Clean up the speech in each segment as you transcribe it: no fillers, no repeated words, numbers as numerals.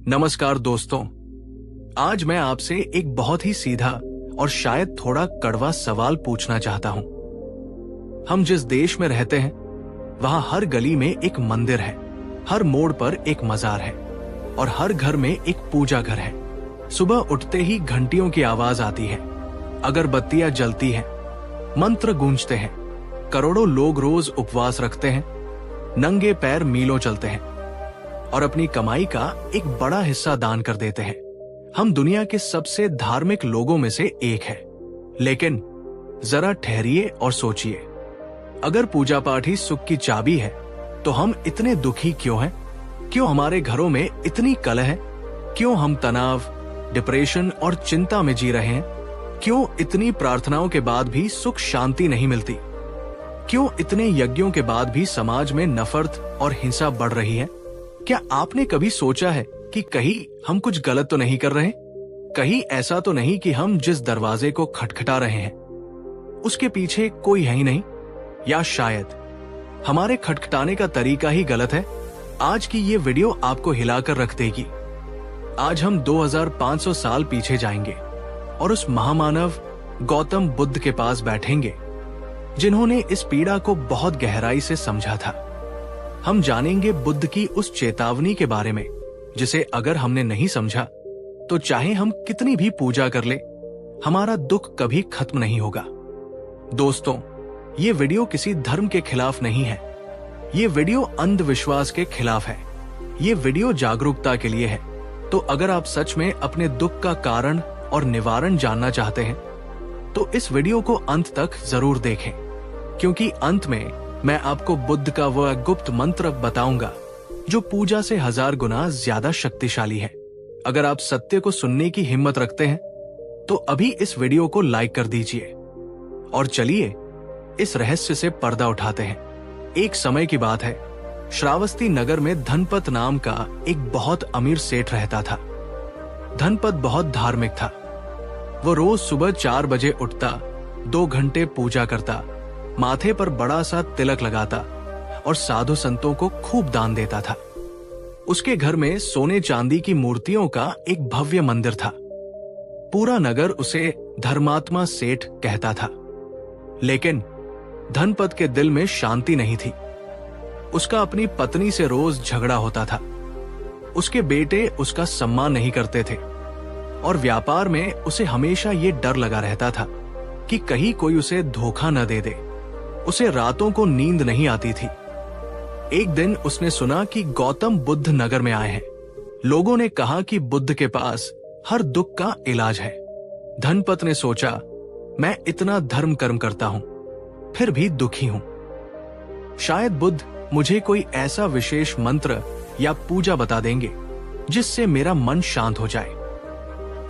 नमस्कार दोस्तों, आज मैं आपसे एक बहुत ही सीधा और शायद थोड़ा कड़वा सवाल पूछना चाहता हूं। हम जिस देश में रहते हैं वहां हर गली में एक मंदिर है, हर मोड़ पर एक मजार है और हर घर में एक पूजा घर है। सुबह उठते ही घंटियों की आवाज आती है, अगरबत्तियां जलती हैं, मंत्र गूंजते हैं। करोड़ों लोग रोज उपवास रखते हैं, नंगे पैर मीलों चलते हैं और अपनी कमाई का एक बड़ा हिस्सा दान कर देते हैं। हम दुनिया के सबसे धार्मिक लोगों में से एक है। लेकिन जरा ठहरिए और सोचिए, अगर पूजा पाठ ही सुख की चाबी है तो हम इतने दुखी क्यों हैं? क्यों हमारे घरों में इतनी कलह है? क्यों हम तनाव, डिप्रेशन और चिंता में जी रहे हैं? क्यों इतनी प्रार्थनाओं के बाद भी सुख शांति नहीं मिलती? क्यों इतने यज्ञों के बाद भी समाज में नफरत और हिंसा बढ़ रही है? क्या आपने कभी सोचा है कि कहीं हम कुछ गलत तो नहीं कर रहे? कहीं ऐसा तो नहीं कि हम जिस दरवाजे को खटखटा रहे हैं उसके पीछे कोई है ही नहीं? या शायद हमारे खटखटाने का तरीका ही गलत है? आज की ये वीडियो आपको हिलाकर रख देगी। आज हम 2500 साल पीछे जाएंगे और उस महामानव गौतम बुद्ध के पास बैठेंगे जिन्होंने इस पीड़ा को बहुत गहराई से समझा था। हम जानेंगे बुद्ध की उस चेतावनी के बारे में जिसे अगर हमने नहीं समझा तो चाहे हम कितनी भी पूजा कर ले, हमारा दुख कभी खत्म नहीं होगा। दोस्तों, ये वीडियो किसी धर्म के खिलाफ नहीं है, ये वीडियो अंधविश्वास के खिलाफ है, ये वीडियो जागरूकता के लिए है। तो अगर आप सच में अपने दुख का कारण और निवारण जानना चाहते हैं तो इस वीडियो को अंत तक जरूर देखें, क्योंकि अंत में मैं आपको बुद्ध का वह गुप्त मंत्र बताऊंगा जो पूजा से 1000 गुना ज्यादा शक्तिशाली है। अगर आप सत्य को सुनने की हिम्मत रखते हैं तो अभी इस वीडियो को लाइक कर दीजिए और चलिए इस रहस्य से पर्दा उठाते हैं। एक समय की बात है, श्रावस्ती नगर में धनपत नाम का एक बहुत अमीर सेठ रहता था। धनपत बहुत धार्मिक था। वो रोज सुबह 4 बजे उठता, 2 घंटे पूजा करता, माथे पर बड़ा सा तिलक लगाता और साधु संतों को खूब दान देता था। उसके घर में सोने चांदी की मूर्तियों का एक भव्य मंदिर था। पूरा नगर उसे धर्मात्मा सेठ कहता था। लेकिन धनपत के दिल में शांति नहीं थी। उसका अपनी पत्नी से रोज झगड़ा होता था। उसके बेटे उसका सम्मान नहीं करते थे और व्यापार में उसे हमेशा ये डर लगा रहता था कि कहीं कोई उसे धोखा न दे दे। उसे रातों को नींद नहीं आती थी। एक दिन उसने सुना कि गौतम बुद्ध नगर में आए हैं। लोगों ने कहा कि बुद्ध के पास हर दुख का इलाज है। धनपत ने सोचा, मैं इतना धर्म कर्म करता हूं फिर भी दुखी हूं। शायद बुद्ध मुझे कोई ऐसा विशेष मंत्र या पूजा बता देंगे जिससे मेरा मन शांत हो जाए।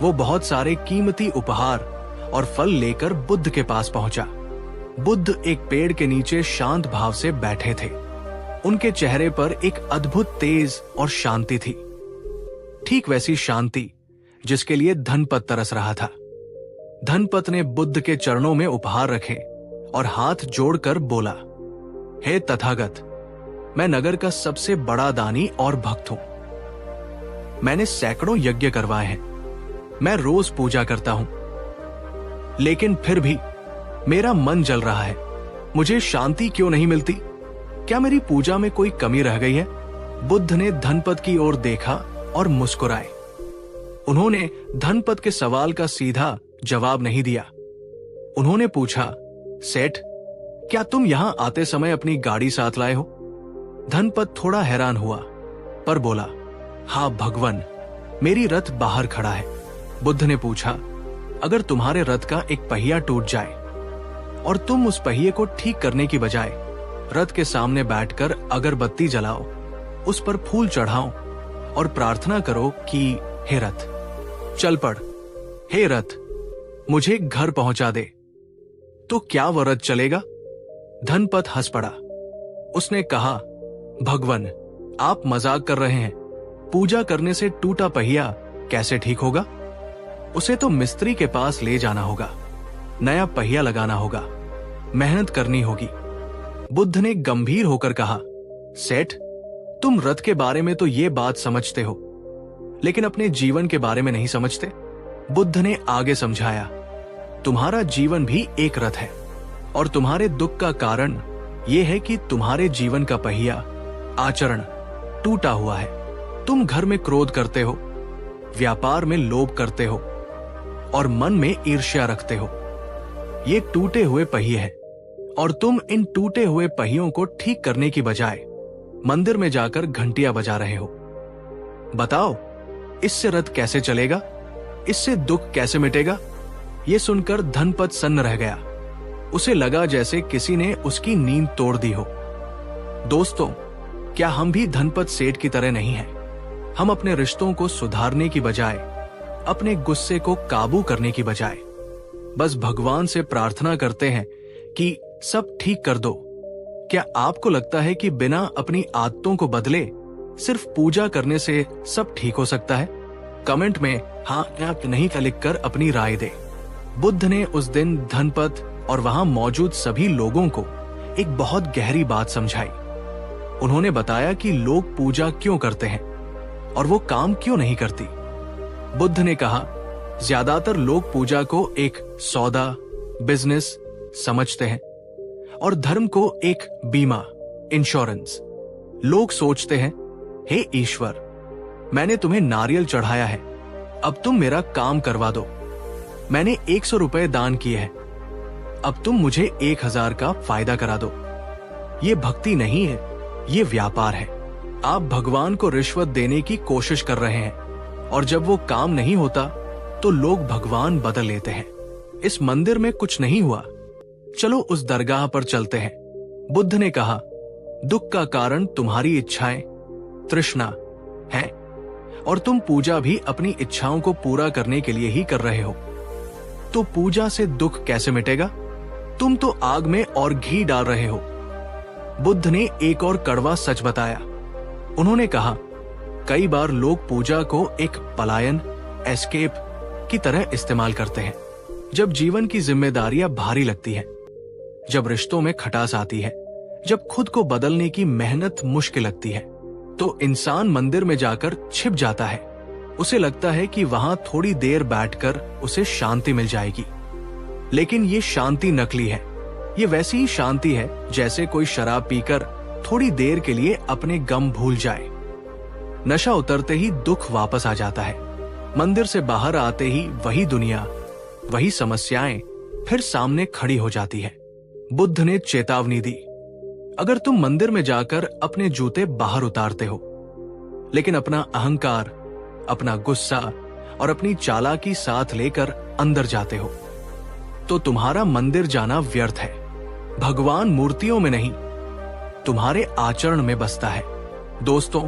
वो बहुत सारे कीमती उपहार और फल लेकर बुद्ध के पास पहुंचा। बुद्ध एक पेड़ के नीचे शांत भाव से बैठे थे। उनके चेहरे पर एक अद्भुत तेज और शांति थी, ठीक वैसी शांति जिसके लिए धनपत तरस रहा था। धनपत ने बुद्ध के चरणों में उपहार रखे और हाथ जोड़कर बोला, हे तथागत, मैं नगर का सबसे बड़ा दानी और भक्त हूं। मैंने सैकड़ों यज्ञ करवाए हैं, मैं रोज पूजा करता हूं, लेकिन फिर भी मेरा मन जल रहा है। मुझे शांति क्यों नहीं मिलती? क्या मेरी पूजा में कोई कमी रह गई है? बुद्ध ने धनपत की ओर देखा और मुस्कुराए। उन्होंने धनपत के सवाल का सीधा जवाब नहीं दिया। उन्होंने पूछा, सेठ, क्या तुम यहां आते समय अपनी गाड़ी साथ लाए हो? धनपत थोड़ा हैरान हुआ पर बोला, हाँ भगवान, मेरी रथ बाहर खड़ा है। बुद्ध ने पूछा, अगर तुम्हारे रथ का एक पहिया टूट जाए और तुम उस पहिए को ठीक करने की बजाय रथ के सामने बैठकर अगरबत्ती जलाओ, उस पर फूल चढ़ाओ और प्रार्थना करो कि हे रथ चल पड़, हे रथ मुझे घर पहुंचा दे, तो क्या वह रथ चलेगा? धनपत हंस पड़ा। उसने कहा, भगवान, आप मजाक कर रहे हैं। पूजा करने से टूटा पहिया कैसे ठीक होगा? उसे तो मिस्त्री के पास ले जाना होगा, नया पहिया लगाना होगा, मेहनत करनी होगी। बुद्ध ने गंभीर होकर कहा, सेठ, तुम रथ के बारे में तो ये बात समझते हो, लेकिन अपने जीवन के बारे में नहीं समझते। बुद्ध ने आगे समझाया, तुम्हारा जीवन भी एक रथ है और तुम्हारे दुख का कारण यह है कि तुम्हारे जीवन का पहिया आचरण टूटा हुआ है। तुम घर में क्रोध करते हो, व्यापार में लोभ करते हो और मन में ईर्ष्या रखते हो। ये टूटे हुए पहिए हैं और तुम इन टूटे हुए पहियों को ठीक करने की बजाय मंदिर में जाकर घंटियां बजा रहे हो। बताओ, इससे रथ कैसे चलेगा? इससे दुख कैसे मिटेगा? ये सुनकर धनपत सन्न रह गया। उसे लगा जैसे किसी ने उसकी नींद तोड़ दी हो। दोस्तों, क्या हम भी धनपत सेठ की तरह नहीं हैं? हम अपने रिश्तों को सुधारने की बजाय, अपने गुस्से को काबू करने की बजाय बस भगवान से प्रार्थना करते हैं कि सब ठीक कर दो। क्या आपको लगता है कि बिना अपनी आदतों को बदले सिर्फ पूजा करने से सब ठीक हो सकता है? कमेंट में हाँ या नहीं का लिखकर अपनी राय दे। बुद्ध ने उस दिन धनपत और वहां मौजूद सभी लोगों को एक बहुत गहरी बात समझाई। उन्होंने बताया कि लोग पूजा क्यों करते हैं और वो काम क्यों नहीं करती। बुद्ध ने कहा, ज्यादातर लोग पूजा को एक सौदा, बिजनेस समझते हैं और धर्म को एक बीमा, इंश्योरेंस। लोग सोचते हैं, हे ईश्वर, मैंने तुम्हें नारियल चढ़ाया है, अब तुम मेरा काम करवा दो। मैंने 100 रुपए दान किए हैं, अब तुम मुझे 1000 का फायदा करा दो। ये भक्ति नहीं है, ये व्यापार है। आप भगवान को रिश्वत देने की कोशिश कर रहे हैं और जब वो काम नहीं होता तो लोग भगवान बदल लेते हैं। इस मंदिर में कुछ नहीं हुआ, चलो उस दरगाह पर चलते हैं। बुद्ध ने कहा, दुख का कारण तुम्हारी इच्छाएं, तृष्णा है और तुम पूजा भी अपनी इच्छाओं को पूरा करने के लिए ही कर रहे हो। तो पूजा से दुख कैसे मिटेगा? तुम तो आग में और घी डाल रहे हो। बुद्ध ने एक और कड़वा सच बताया। उन्होंने कहा, कई बार लोग पूजा को एक पलायन, एस्केप की तरह इस्तेमाल करते हैं। जब जीवन की जिम्मेदारियां भारी लगती हैं, जब रिश्तों में खटास आती है, जब खुद को बदलने की मेहनत मुश्किल लगती है, तो इंसान मंदिर में जाकर छिप जाता है। उसे लगता है कि वहां थोड़ी देर बैठकर उसे शांति मिल जाएगी। लेकिन ये शांति नकली है। ये वैसी ही शांति है जैसे कोई शराब पीकर थोड़ी देर के लिए अपने गम भूल जाए। नशा उतरते ही दुख वापस आ जाता है। मंदिर से बाहर आते ही वही दुनिया, वही समस्याएं फिर सामने खड़ी हो जाती है। बुद्ध ने चेतावनी दी, अगर तुम मंदिर में जाकर अपने जूते बाहर उतारते हो, लेकिन अपना अहंकार, अपना गुस्सा और अपनी चालाकी साथ लेकर अंदर जाते हो, तो तुम्हारा मंदिर जाना व्यर्थ है। भगवान मूर्तियों में नहीं, तुम्हारे आचरण में बसता है। दोस्तों,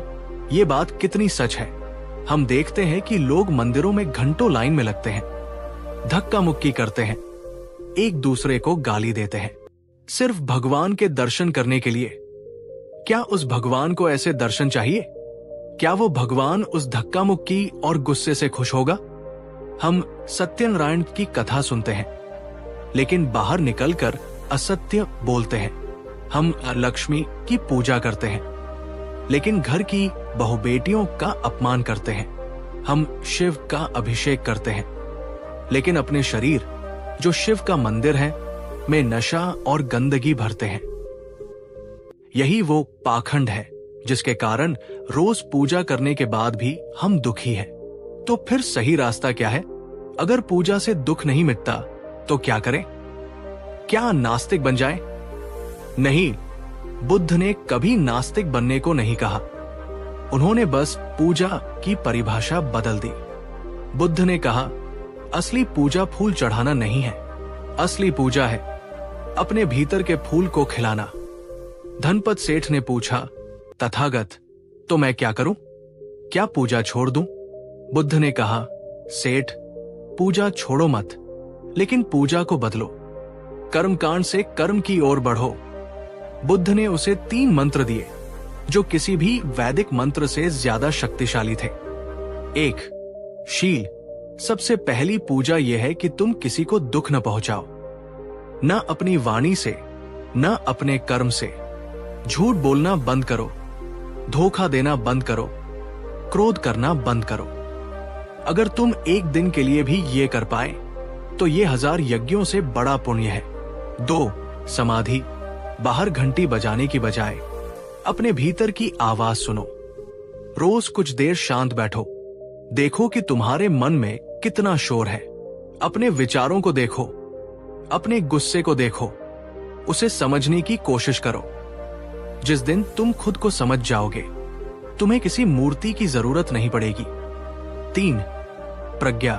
ये बात कितनी सच है। हम देखते हैं कि लोग मंदिरों में घंटों लाइन में लगते हैं, धक्का मुक्की करते हैं, एक दूसरे को गाली देते हैं, सिर्फ भगवान के दर्शन करने के लिए। क्या उस भगवान को ऐसे दर्शन चाहिए? क्या वो भगवान उस धक्का मुक्की और गुस्से से खुश होगा? हम सत्यनारायण की कथा सुनते हैं, लेकिन बाहर निकलकर असत्य बोलते हैं। हम लक्ष्मी की पूजा करते हैं, लेकिन घर की बहु बेटियों का अपमान करते हैं। हम शिव का अभिषेक करते हैं, लेकिन अपने शरीर, जो शिव का मंदिर है, में नशा और गंदगी भरते हैं। यही वो पाखंड है जिसके कारण रोज पूजा करने के बाद भी हम दुखी हैं। तो फिर सही रास्ता क्या है? अगर पूजा से दुख नहीं मिटता तो क्या करें? क्या नास्तिक बन जाएं? नहीं, बुद्ध ने कभी नास्तिक बनने को नहीं कहा। उन्होंने बस पूजा की परिभाषा बदल दी। बुद्ध ने कहा, असली पूजा फूल चढ़ाना नहीं है, असली पूजा है अपने भीतर के फूल को खिलाना। धनपत सेठ ने पूछा, तथागत, तो मैं क्या करूं? क्या पूजा छोड़ दूं? बुद्ध ने कहा, सेठ, पूजा छोड़ो मत, लेकिन पूजा को बदलो। कर्मकांड से कर्म की ओर बढ़ो। बुद्ध ने उसे 3 मंत्र दिए जो किसी भी वैदिक मंत्र से ज्यादा शक्तिशाली थे। 1. शील। सबसे पहली पूजा यह है कि तुम किसी को दुख न पहुंचाओ, न अपनी वाणी से, न अपने कर्म से। झूठ बोलना बंद करो, धोखा देना बंद करो, क्रोध करना बंद करो। अगर तुम एक दिन के लिए भी ये कर पाए तो ये 1000 यज्ञों से बड़ा पुण्य है। 2. समाधि। बाहर घंटी बजाने की बजाय अपने भीतर की आवाज सुनो। रोज कुछ देर शांत बैठो, देखो कि तुम्हारे मन में कितना शोर है। अपने विचारों को देखो, अपने गुस्से को देखो, उसे समझने की कोशिश करो। जिस दिन तुम खुद को समझ जाओगे, तुम्हें किसी मूर्ति की जरूरत नहीं पड़ेगी। 3. प्रज्ञा।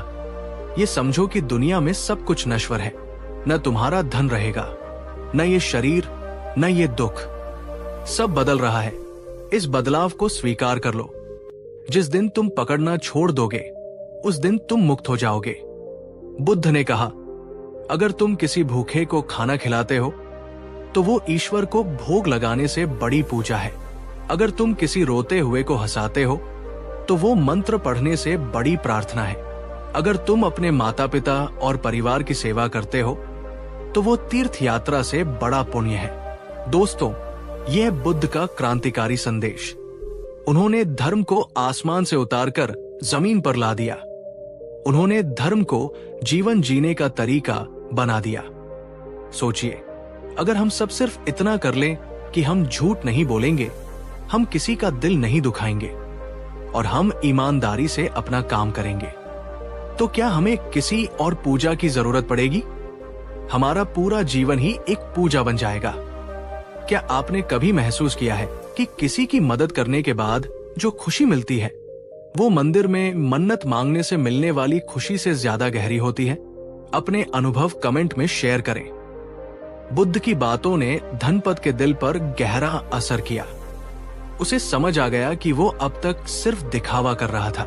ये समझो कि दुनिया में सब कुछ नश्वर है। न तुम्हारा धन रहेगा, न ये शरीर, न ये दुख। सब बदल रहा है। इस बदलाव को स्वीकार कर लो। जिस दिन तुम पकड़ना छोड़ दोगे, उस दिन तुम मुक्त हो जाओगे। बुद्ध ने कहा, अगर तुम किसी भूखे को खाना खिलाते हो तो वो ईश्वर को भोग लगाने से बड़ी पूजा है। अगर तुम किसी रोते हुए को हंसाते हो तो वो मंत्र पढ़ने से बड़ी प्रार्थना है। अगर तुम अपने माता पिता और परिवार की सेवा करते हो तो वो तीर्थ यात्रा से बड़ा पुण्य है। दोस्तों, यह है बुद्ध का क्रांतिकारी संदेश। उन्होंने धर्म को आसमान से उतारकर जमीन पर ला दिया। उन्होंने धर्म को जीवन जीने का तरीका बना दिया। सोचिए, अगर हम सब सिर्फ इतना कर लें कि हम झूठ नहीं बोलेंगे, हम किसी का दिल नहीं दुखाएंगे और हम ईमानदारी से अपना काम करेंगे, तो क्या हमें किसी और पूजा की जरूरत पड़ेगी? हमारा पूरा जीवन ही एक पूजा बन जाएगा। क्या आपने कभी महसूस किया है कि किसी की मदद करने के बाद जो खुशी मिलती है वो मंदिर में मन्नत मांगने से मिलने वाली खुशी से ज्यादा गहरी होती है? अपने अनुभव कमेंट में शेयर करें। बुद्ध की बातों ने धनपत के दिल पर गहरा असर किया। उसे समझ आ गया कि वो अब तक सिर्फ दिखावा कर रहा था।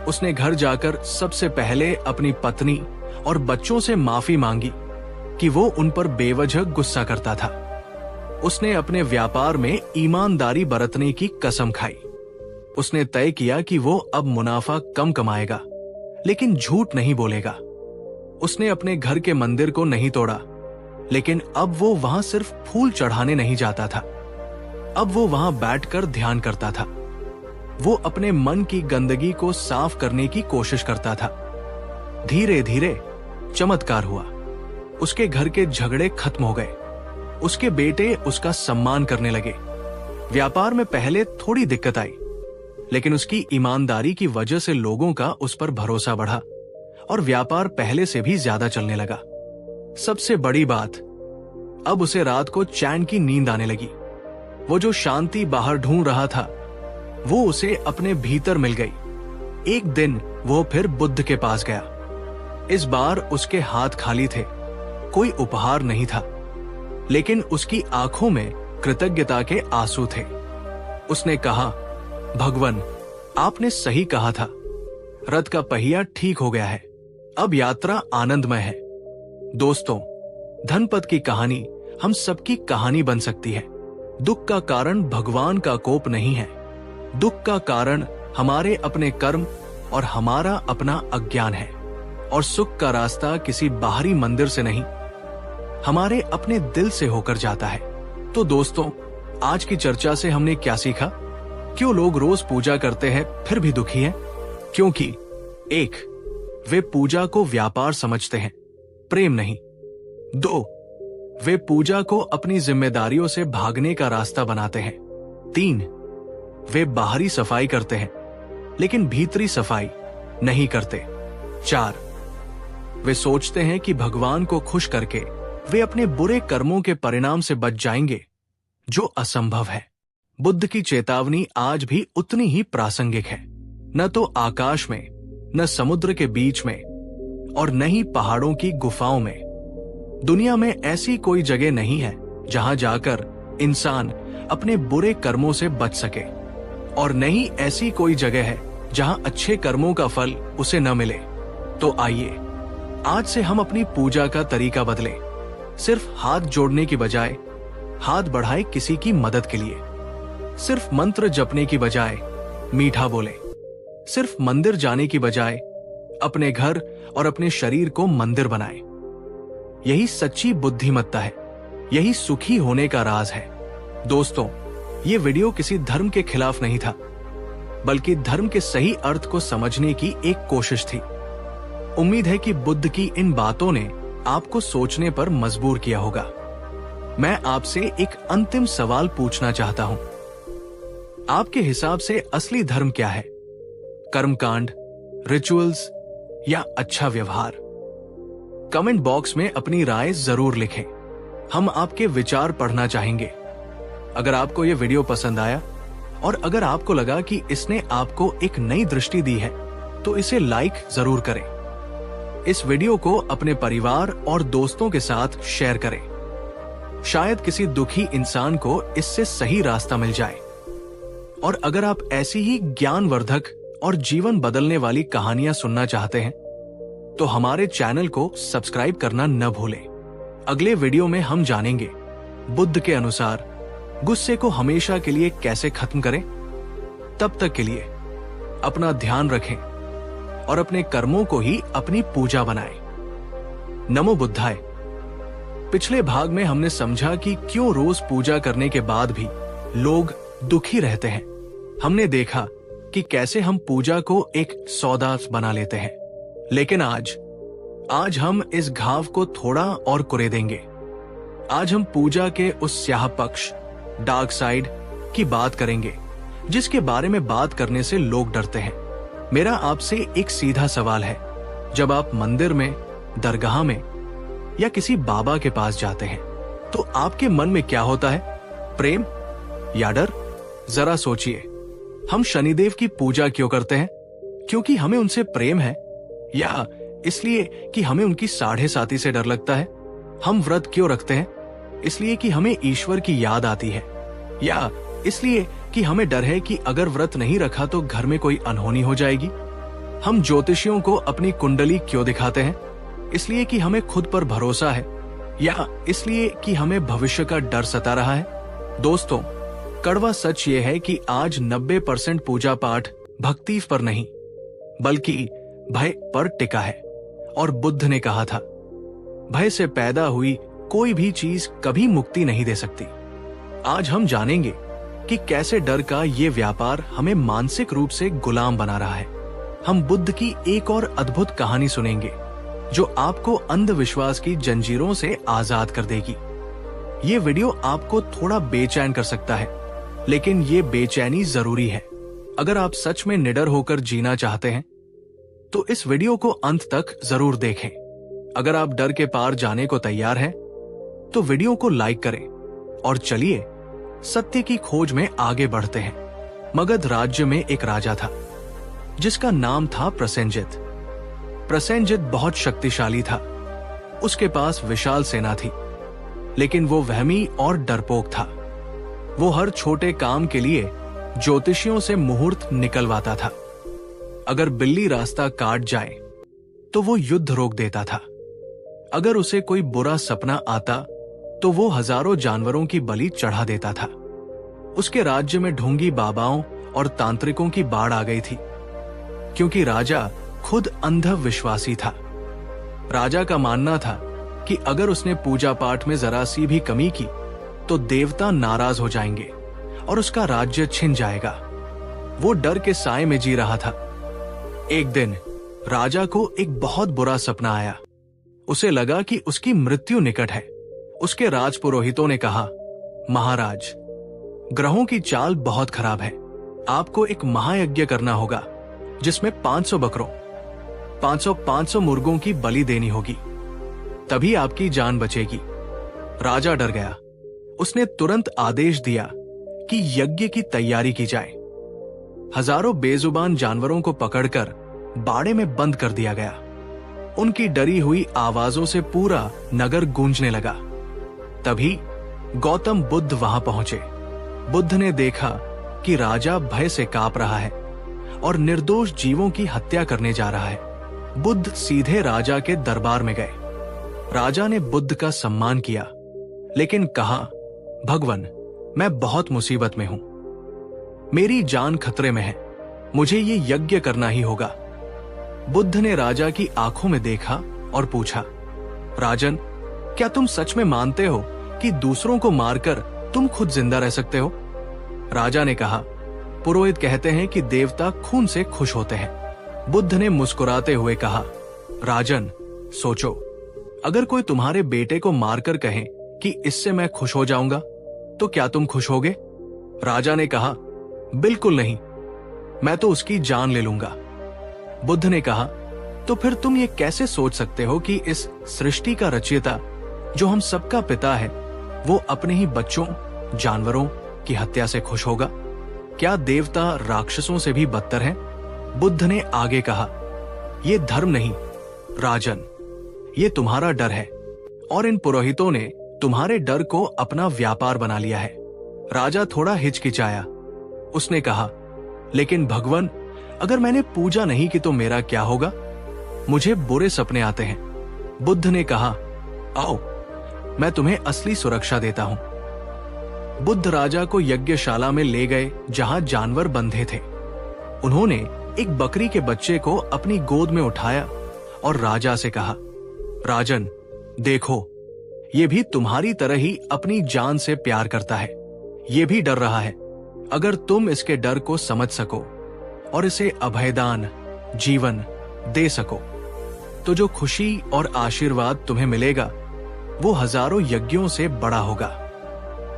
उसने घर जाकर सबसे पहले अपनी पत्नी और बच्चों से माफी मांगी कि वो उन पर बेवजह गुस्सा करता था। उसने अपने व्यापार में ईमानदारी बरतने की कसम खाई। उसने तय किया कि वो अब मुनाफा कम कमाएगा, लेकिन झूठ नहीं बोलेगा। उसने अपने घर के मंदिर को नहीं तोड़ा, लेकिन अब वो वहां सिर्फ फूल चढ़ाने नहीं जाता था। अब वो वहां बैठकर ध्यान करता था। वो अपने मन की गंदगी को साफ करने की कोशिश करता था। धीरे धीरे चमत्कार हुआ। उसके घर के झगड़े खत्म हो गए। उसके बेटे उसका सम्मान करने लगे। व्यापार में पहले थोड़ी दिक्कत आई, लेकिन उसकी ईमानदारी की वजह से लोगों का उस पर भरोसा बढ़ा और व्यापार पहले से भी ज्यादा चलने लगा। सबसे बड़ी बात, अब उसे रात को चैन की नींद आने लगी। वो जो शांति बाहर ढूंढ रहा था, वो उसे अपने भीतर मिल गई। एक दिन वो फिर बुद्ध के पास गया। इस बार उसके हाथ खाली थे। कोई उपहार नहीं था, लेकिन उसकी आंखों में कृतज्ञता के आंसू थे। उसने कहा, भगवान, आपने सही कहा था। रथ का पहिया ठीक हो गया है। अब यात्रा आनंदमय है। दोस्तों, धनपत की कहानी हम सबकी कहानी बन सकती है। दुख का कारण भगवान का कोप नहीं है। दुख का कारण हमारे अपने कर्म और हमारा अपना अज्ञान है। और सुख का रास्ता किसी बाहरी मंदिर से नहीं, हमारे अपने दिल से होकर जाता है। तो दोस्तों, आज की चर्चा से हमने क्या सीखा? क्यों लोग रोज पूजा करते हैं फिर भी दुखी हैं? क्योंकि 1. वे पूजा को व्यापार समझते हैं, प्रेम नहीं। 2. वे पूजा को अपनी जिम्मेदारियों से भागने का रास्ता बनाते हैं। 3. वे बाहरी सफाई करते हैं, लेकिन भीतरी सफाई नहीं करते। 4. वे सोचते हैं कि भगवान को खुश करके वे अपने बुरे कर्मों के परिणाम से बच जाएंगे, जो असंभव है। बुद्ध की चेतावनी आज भी उतनी ही प्रासंगिक है। न तो आकाश में, न समुद्र के बीच में, और न ही पहाड़ों की गुफाओं में। दुनिया में ऐसी कोई जगह नहीं है जहां जाकर इंसान अपने बुरे कर्मों से बच सके, और न ही ऐसी कोई जगह है जहां अच्छे कर्मों का फल उसे न मिले। तो आइए आज से हम अपनी पूजा का तरीका बदलें। सिर्फ हाथ जोड़ने की बजाय हाथ बढ़ाए किसी की मदद के लिए। सिर्फ मंत्र जपने की बजाय मीठा बोले। सिर्फ मंदिर जाने की बजाय अपने घर और अपने शरीर को मंदिर बनाए। यही सच्ची बुद्धिमत्ता है। यही सुखी होने का राज है। दोस्तों, ये वीडियो किसी धर्म के खिलाफ नहीं था। बल्कि धर्म के सही अर्थ को समझने की एक कोशिश थी। उम्मीद है कि बुद्ध की इन बातों ने आपको सोचने पर मजबूर किया होगा। मैं आपसे एक अंतिम सवाल पूछना चाहता हूं। आपके हिसाब से असली धर्म क्या है? कर्मकांड, रिचुअल्स या अच्छा व्यवहार? कमेंट बॉक्स में अपनी राय जरूर लिखें। हम आपके विचार पढ़ना चाहेंगे। अगर आपको यह वीडियो पसंद आया और अगर आपको लगा कि इसने आपको एक नई दृष्टि दी है, तो इसे लाइक जरूर करें। इस वीडियो को अपने परिवार और दोस्तों के साथ शेयर करें। शायद किसी दुखी इंसान को इससे सही रास्ता मिल जाए। और अगर आप ऐसी ही ज्ञानवर्धक और जीवन बदलने वाली कहानियां सुनना चाहते हैं, तो हमारे चैनल को सब्सक्राइब करना न भूलें। अगले वीडियो में हम जानेंगे बुद्ध के अनुसार गुस्से को हमेशा के लिए कैसे खत्म करें। तब तक के लिए अपना ध्यान रखें और अपने कर्मों को ही अपनी पूजा बनाएं। नमो बुद्धाय। पिछले भाग में हमने समझा कि क्यों रोज पूजा करने के बाद भी लोग दुखी रहते हैं। हमने देखा कि कैसे हम पूजा को एक सौदा बना लेते हैं। लेकिन आज हम इस घाव को थोड़ा और कुरेदेंगे। आज हम पूजा के उस स्याह पक्ष, डार्क साइड की बात करेंगे, जिसके बारे में बात करने से लोग डरते हैं। मेरा आपसे एक सीधा सवाल है, जब आप मंदिर में, दरगाह में या किसी बाबा के पास जाते हैं, तो आपके मन में क्या होता है? प्रेम या डर? जरा सोचिए। हम शनिदेव की पूजा क्यों करते हैं? क्योंकि हमें उनसे प्रेम है, या इसलिए कि हमें उनकी साढ़े साती से डर लगता है? हम व्रत क्यों रखते हैं? इसलिए कि हमें ईश्वर की याद आती है, या इसलिए कि हमें डर है कि अगर व्रत नहीं रखा तो घर में कोई अनहोनी हो जाएगी? हम ज्योतिषियों को अपनी कुंडली क्यों दिखाते हैं? इसलिए कि हमें खुद पर भरोसा है, या इसलिए कि हमें भविष्य का डर सता रहा है? दोस्तों, कड़वा सच ये है कि आज 90% पूजा पाठ भक्ति पर नहीं, बल्कि भय पर टिका है। और बुद्ध ने कहा था, भय से पैदा हुई कोई भी चीज कभी मुक्ति नहीं दे सकती। आज हम जानेंगे कि कैसे डर का ये व्यापार हमें मानसिक रूप से गुलाम बना रहा है। हम बुद्ध की एक और अद्भुत कहानी सुनेंगे, जो आपको अंधविश्वास की जंजीरों से आजाद कर देगी। ये वीडियो आपको थोड़ा बेचैन कर सकता है, लेकिन ये बेचैनी जरूरी है। अगर आप सच में निडर होकर जीना चाहते हैं, तो इस वीडियो को अंत तक जरूर देखें। अगर आप डर के पार जाने को तैयार हैं, तो वीडियो को लाइक करें और चलिए सत्य की खोज में आगे बढ़ते हैं। मगध राज्य में एक राजा था, जिसका नाम था प्रसेनजित। प्रसेनजित बहुत शक्तिशाली था। उसके पास विशाल सेना थी, लेकिन वो वहमी और डरपोक था। वो हर छोटे काम के लिए ज्योतिषियों से मुहूर्त निकलवाता था। अगर बिल्ली रास्ता काट जाए तो वो युद्ध रोक देता था। अगर उसे कोई बुरा सपना आता तो वो हजारों जानवरों की बलि चढ़ा देता था। उसके राज्य में ढोंगी बाबाओं और तांत्रिकों की बाढ़ आ गई थी, क्योंकि राजा खुद अंधविश्वासी था। राजा का मानना था कि अगर उसने पूजा पाठ में जरा सी भी कमी की तो देवता नाराज हो जाएंगे और उसका राज्य छिन जाएगा। वो डर के साए में जी रहा था। एक दिन राजा को एक बहुत बुरा सपना आया। उसे लगा कि उसकी मृत्यु निकट है। उसके राजपुरोहितों ने कहा, महाराज, ग्रहों की चाल बहुत खराब है। आपको एक महायज्ञ करना होगा, जिसमें 500 बकरों, 500 मुर्गों की बलि देनी होगी, तभी आपकी जान बचेगी। राजा डर गया। उसने तुरंत आदेश दिया कि यज्ञ की तैयारी की जाए। हजारों बेजुबान जानवरों को पकड़कर बाड़े में बंद कर दिया गया। उनकी डरी हुई आवाजों से पूरा नगर गूंजने लगा। तभी गौतम बुद्ध वहां पहुंचे। बुद्ध ने देखा कि राजा भय से कांप रहा है और निर्दोष जीवों की हत्या करने जा रहा है। बुद्ध सीधे राजा के दरबार में गए। राजा ने बुद्ध का सम्मान किया, लेकिन कहा, भगवान, मैं बहुत मुसीबत में हूं। मेरी जान खतरे में है। मुझे ये यज्ञ करना ही होगा। बुद्ध ने राजा की आंखों में देखा और पूछा, राजन, क्या तुम सच में मानते हो कि दूसरों को मारकर तुम खुद जिंदा रह सकते हो? राजा ने कहा, पुरोहित कहते हैं कि देवता खून से खुश होते हैं। बुद्ध ने मुस्कुराते हुए कहा, राजन, सोचो, अगर कोई तुम्हारे बेटे को मारकर कहे कि इससे मैं खुश हो जाऊंगा, तो क्या तुम खुश होगे? राजा ने कहा, बिल्कुल नहीं, मैं तो उसकी जान ले लूंगा। बुद्ध ने कहा, तो फिर तुम ये कैसे सोच सकते हो कि इस सृष्टि का रचयिता, जो हम सबका पिता है, वो अपने ही बच्चों, जानवरों की हत्या से खुश होगा? क्या देवता राक्षसों से भी बदतर हैं? बुद्ध ने आगे कहा, ये धर्म नहीं राजन, ये तुम्हारा डर है, और इन पुरोहितों ने तुम्हारे डर को अपना व्यापार बना लिया है। राजा थोड़ा हिचकिचाया। उसने कहा, लेकिन भगवान, अगर मैंने पूजा नहीं की तो मेरा क्या होगा? मुझे बुरे सपने आते हैं। बुद्ध ने कहा, आओ, मैं तुम्हें असली सुरक्षा देता हूं। बुद्ध राजा को यज्ञशाला में ले गए जहां जानवर बंधे थे। उन्होंने एक बकरी के बच्चे को अपनी गोद में उठाया और राजा से कहा, राजन, देखो, ये भी तुम्हारी तरह ही अपनी जान से प्यार करता है। ये भी डर रहा है। अगर तुम इसके डर को समझ सको और इसे अभयदान, जीवन दे सको, तो जो खुशी और आशीर्वाद तुम्हें मिलेगा वो हजारों यज्ञों से बड़ा होगा।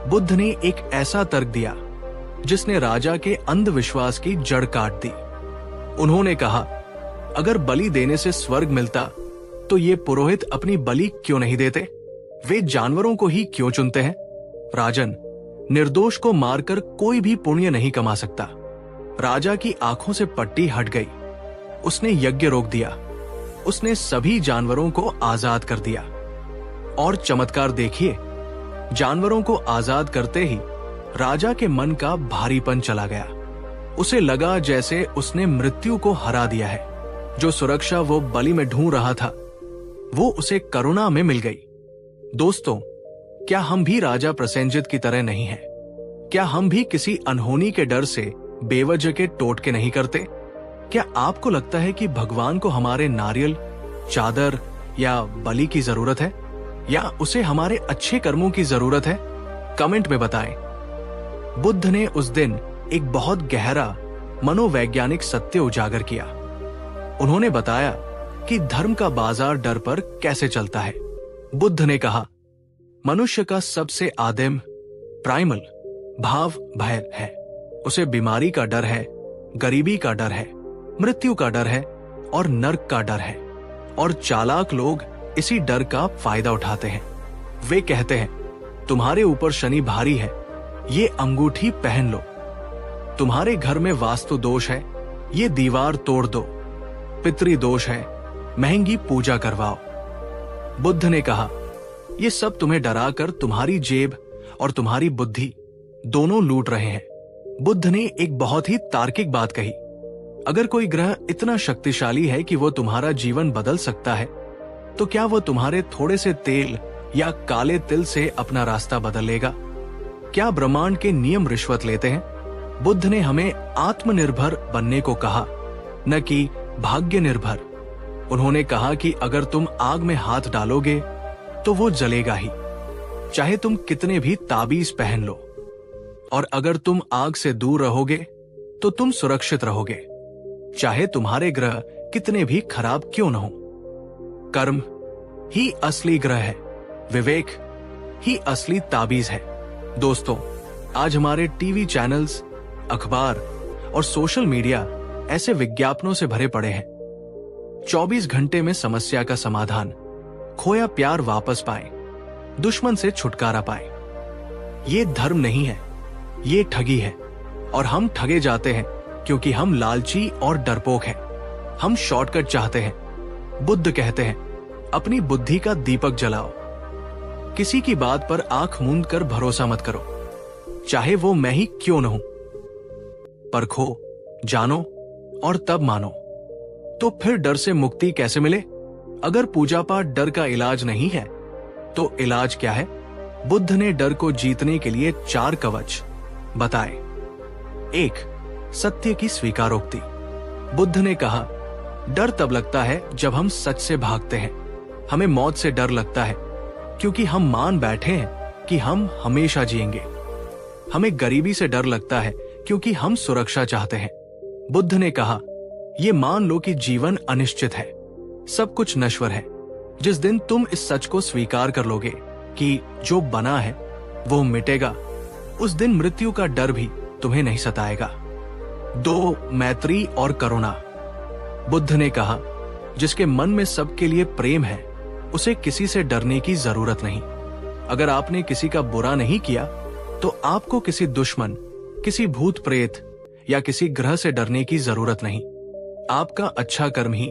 बुद्ध ने एक ऐसा तर्क दिया जिसने राजा के अंधविश्वास की जड़ काट दी। उन्होंने कहा, अगर बलि देने से स्वर्ग मिलता तो ये पुरोहित अपनी बलि क्यों नहीं देते? वे जानवरों को ही क्यों चुनते हैं? राजन, निर्दोष को मारकर कोई भी पुण्य नहीं कमा सकता। राजा की आंखों से पट्टी हट गई। उसने यज्ञ रोक दिया। उसने सभी जानवरों को आजाद कर दिया। और चमत्कार देखिए, जानवरों को आजाद करते ही राजा के मन का भारीपन चला गया। उसे लगा जैसे उसने मृत्यु को हरा दिया है। जो सुरक्षा वो बलि में ढूंढ रहा था, वो उसे करुणा में मिल गई। दोस्तों, क्या हम भी राजा प्रसेनजित की तरह नहीं हैं? क्या हम भी किसी अनहोनी के डर से बेवजह के टोटके नहीं करते? क्या आपको लगता है कि भगवान को हमारे नारियल, चादर या बलि की जरूरत है, या उसे हमारे अच्छे कर्मों की जरूरत है? कमेंट में बताएं। बुद्ध ने उस दिन एक बहुत गहरा मनोवैज्ञानिक सत्य उजागर किया। उन्होंने बताया कि धर्म का बाजार डर पर कैसे चलता है। बुद्ध ने कहा, मनुष्य का सबसे आदिम, प्राइमल भाव भय है। उसे बीमारी का डर है, गरीबी का डर है, मृत्यु का डर है और नर्क का डर है। और चालाक लोग इसी डर का फायदा उठाते हैं। वे कहते हैं, तुम्हारे ऊपर शनि भारी है, ये अंगूठी पहन लो। तुम्हारे घर में वास्तु दोष है, ये दीवार तोड़ दो। पितृ दोष है, महंगी पूजा करवाओ। बुद्ध ने कहा, ये सब तुम्हें डराकर तुम्हारी जेब और तुम्हारी बुद्धि दोनों लूट रहे हैं। बुद्ध ने एक बहुत ही तार्किक बात कही। अगर कोई ग्रह इतना शक्तिशाली है कि वो तुम्हारा जीवन बदल सकता है, तो क्या वो तुम्हारे थोड़े से तेल या काले तिल से अपना रास्ता बदल लेगा? क्या ब्रह्मांड के नियम रिश्वत लेते हैं? बुद्ध ने हमें आत्मनिर्भर बनने को कहा, न कि भाग्य निर्भर। उन्होंने कहा कि अगर तुम आग में हाथ डालोगे तो वो जलेगा ही, चाहे तुम कितने भी ताबीज पहन लो। और अगर तुम आग से दूर रहोगे तो तुम सुरक्षित रहोगे, चाहे तुम्हारे ग्रह कितने भी खराब क्यों न हो। कर्म ही असली ग्रह है, विवेक ही असली ताबीज है। दोस्तों, आज हमारे टीवी चैनल्स, अखबार और सोशल मीडिया ऐसे विज्ञापनों से भरे पड़े हैं। 24 घंटे में समस्या का समाधान, खोया प्यार वापस पाए, दुश्मन से छुटकारा पाए। ये धर्म नहीं है, ये ठगी है। और हम ठगे जाते हैं क्योंकि हम लालची और डरपोक हैं। हम शॉर्टकट चाहते हैं। बुद्ध कहते हैं, अपनी बुद्धि का दीपक जलाओ। किसी की बात पर आंख मूंद कर भरोसा मत करो, चाहे वो मैं ही क्यों न हूं। परखो, जानो और तब मानो। तो फिर डर से मुक्ति कैसे मिले? अगर पूजा पाठ डर का इलाज नहीं है, तो इलाज क्या है? बुद्ध ने डर को जीतने के लिए 4 कवच बताए। 1. सत्य की स्वीकारोक्ति। बुद्ध ने कहा, डर तब लगता है जब हम सच से भागते हैं। हमें मौत से डर लगता है क्योंकि हम मान बैठे हैं कि हम हमेशा जिएंगे। हमें गरीबी से डर लगता है क्योंकि हम सुरक्षा चाहते हैं। बुद्ध ने कहा, ये मान लो कि जीवन अनिश्चित है, सब कुछ नश्वर है। जिस दिन तुम इस सच को स्वीकार कर लोगे कि जो बना है वो मिटेगा, उस दिन मृत्यु का डर भी तुम्हें नहीं सताएगा। 2. मैत्री और करुणा। बुद्ध ने कहा, जिसके मन में सबके लिए प्रेम है उसे किसी से डरने की जरूरत नहीं। अगर आपने किसी का बुरा नहीं किया तो आपको किसी दुश्मन, किसी भूत प्रेत या किसी ग्रह से डरने की जरूरत नहीं। आपका अच्छा कर्म ही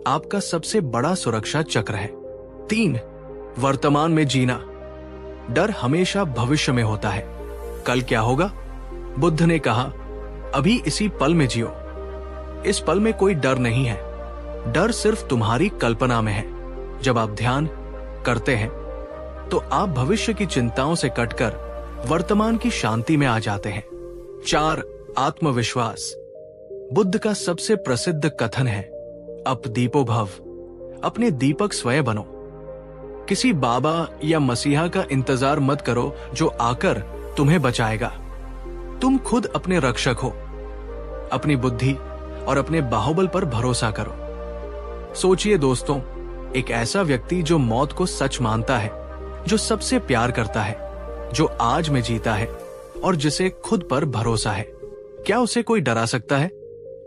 आपका सबसे बड़ा सुरक्षा चक्र है। 3. वर्तमान में जीना। डर हमेशा भविष्य में होता है। कल क्या होगा? बुद्ध ने कहा, अभी इसी पल में जियो। इस पल में कोई डर नहीं है, डर सिर्फ तुम्हारी कल्पना में है। जब आप ध्यान करते हैं तो आप भविष्य की चिंताओं से कटकर वर्तमान की शांति में आ जाते हैं। 4. आत्मविश्वास। बुद्ध का सबसे प्रसिद्ध कथन है, अप दीपो भव, अपने दीपक स्वयं बनो। किसी बाबा या मसीहा का इंतजार मत करो जो आकर तुम्हें बचाएगा। तुम खुद अपने रक्षक हो। अपनी बुद्धि और अपने बाहुबल पर भरोसा करो। सोचिए दोस्तों, एक ऐसा व्यक्ति जो मौत को सच मानता है, जो सबसे प्यार करता है, जो आज में जीता है और जिसे खुद पर भरोसा है, क्या उसे कोई डरा सकता है?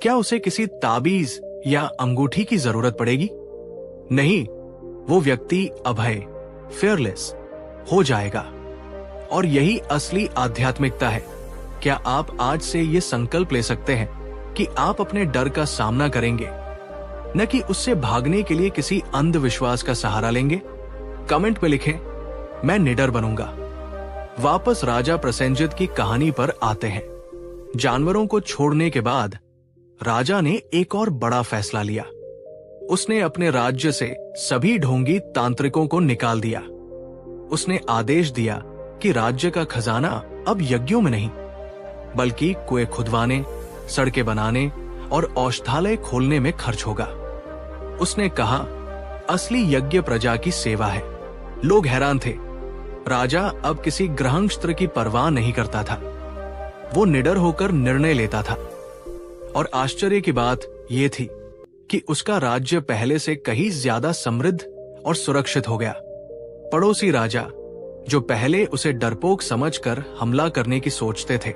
क्या उसे किसी ताबीज या अंगूठी की जरूरत पड़ेगी? नहीं, वो व्यक्ति अभय, फेयरलेस हो जाएगा। और यही असली आध्यात्मिकता है। क्या आप आज से ये संकल्प ले सकते हैं कि आप अपने डर का सामना करेंगे, न कि उससे भागने के लिए किसी अंधविश्वास का सहारा लेंगे? कमेंट में लिखें, मैं निडर बनूंगा। वापस राजा प्रसेनजित की कहानी पर आते हैं। जानवरों को छोड़ने के बाद राजा ने एक और बड़ा फैसला लिया। उसने अपने राज्य से सभी ढोंगी तांत्रिकों को निकाल दिया। उसने आदेश दिया कि राज्य का खजाना अब यज्ञों में नहीं, बल्कि कुएं खुदवाने, सड़कें बनाने और औषधालय खोलने में खर्च होगा। उसने कहा, असली यज्ञ प्रजा की सेवा है। लोग हैरान थे। राजा अब किसी ग्रहस्त्र की परवाह नहीं करता था। वो निडर होकर निर्णय लेता था। और आश्चर्य की बात यह थी कि उसका राज्य पहले से कहीं ज्यादा समृद्ध और सुरक्षित हो गया। पड़ोसी राजा, जो पहले उसे डरपोक समझकर हमला करने की सोचते थे,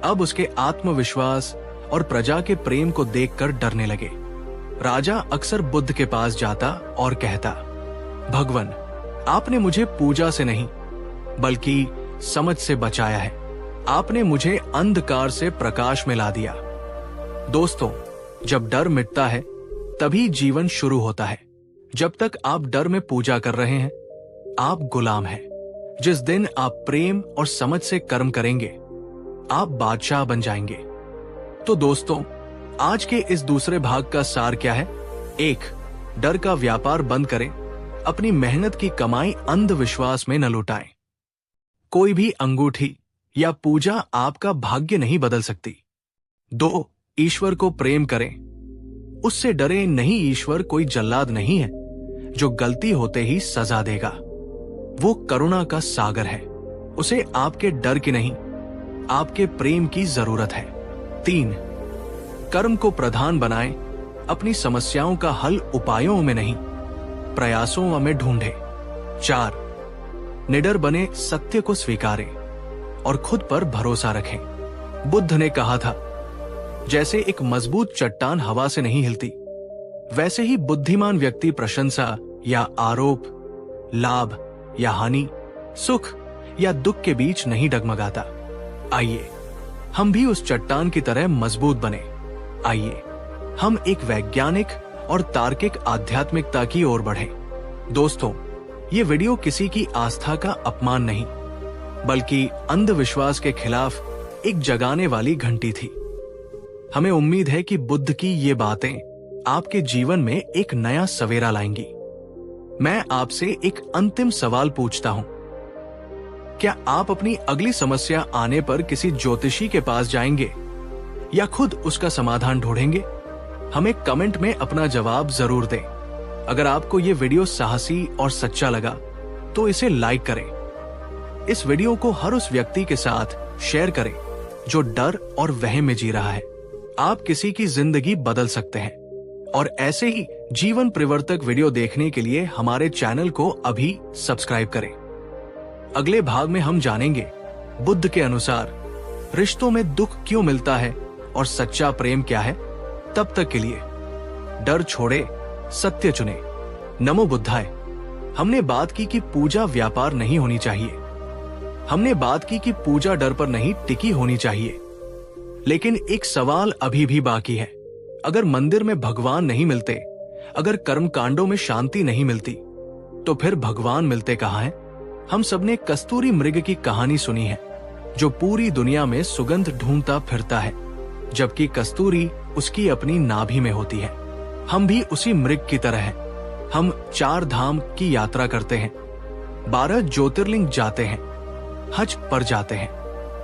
अब उसके आत्मविश्वास और प्रजा के प्रेम को देखकर डरने लगे। राजा अक्सर बुद्ध के पास जाता और कहता, भगवान, आपने मुझे पूजा से नहीं बल्कि समझ से बचाया है। आपने मुझे अंधकार से प्रकाश में ला दिया। दोस्तों, जब डर मिटता है तभी जीवन शुरू होता है। जब तक आप डर में पूजा कर रहे हैं, आप गुलाम हैं। जिस दिन आप प्रेम और समझ से कर्म करेंगे, आप बादशाह बन जाएंगे। तो दोस्तों, आज के इस दूसरे भाग का सार क्या है? 1. डर का व्यापार बंद करें। अपनी मेहनत की कमाई अंधविश्वास में न लुटाएं। कोई भी अंगूठी या पूजा आपका भाग्य नहीं बदल सकती। 2. ईश्वर को प्रेम करें। उससे डरे नहीं। ईश्वर कोई जल्लाद नहीं है जो गलती होते ही सजा देगा। वो करुणा का सागर है। उसे आपके डर की नहीं, आपके प्रेम की जरूरत है। 3. कर्म को प्रधान बनाएं। अपनी समस्याओं का हल उपायों में नहीं, प्रयासों में ढूंढें। 4. निडर बने, सत्य को स्वीकारें और खुद पर भरोसा रखें। बुद्ध ने कहा था, जैसे एक मजबूत चट्टान हवा से नहीं हिलती, वैसे ही बुद्धिमान व्यक्ति प्रशंसा या आरोप, लाभ या हानि, सुख या दुख के बीच नहीं डगमगाता। आइए हम भी उस चट्टान की तरह मजबूत बने। आइए हम एक वैज्ञानिक और तार्किक आध्यात्मिकता की ओर बढ़ें। दोस्तों, ये वीडियो किसी की आस्था का अपमान नहीं, बल्कि अंधविश्वास के खिलाफ एक जगाने वाली घंटी थी। हमें उम्मीद है कि बुद्ध की ये बातें आपके जीवन में एक नया सवेरा लाएंगी। मैं आपसे एक अंतिम सवाल पूछता हूं, क्या आप अपनी अगली समस्या आने पर किसी ज्योतिषी के पास जाएंगे या खुद उसका समाधान ढूंढेंगे? हमें कमेंट में अपना जवाब जरूर दें। अगर आपको ये वीडियो साहसी और सच्चा लगा तो इसे लाइक करें। इस वीडियो को हर उस व्यक्ति के साथ शेयर करें जो डर और वहम में जी रहा है। आप किसी की जिंदगी बदल सकते हैं। और ऐसे ही जीवन परिवर्तक वीडियो देखने के लिए हमारे चैनल को अभी सब्सक्राइब करें। अगले भाग में हम जानेंगे बुद्ध के अनुसार रिश्तों में दुख क्यों मिलता है और सच्चा प्रेम क्या है। तब तक के लिए डर छोड़े, सत्य चुने। नमो बुद्धाय। हमने बात की कि पूजा व्यापार नहीं होनी चाहिए। हमने बात की कि पूजा डर पर नहीं टिकी होनी चाहिए। लेकिन एक सवाल अभी भी बाकी है। अगर मंदिर में भगवान नहीं मिलते, अगर कर्मकांडों में शांति नहीं मिलती, तो फिर भगवान मिलते कहाँ हैं? हम सबने कस्तूरी मृग की कहानी सुनी है, जो पूरी दुनिया में सुगंध ढूंढता फिरता है, जबकि कस्तूरी उसकी अपनी नाभि में होती है। हम भी उसी मृग की तरह हैं। हम 4 धाम की यात्रा करते हैं, 12 ज्योतिर्लिंग जाते हैं, हज पर जाते हैं,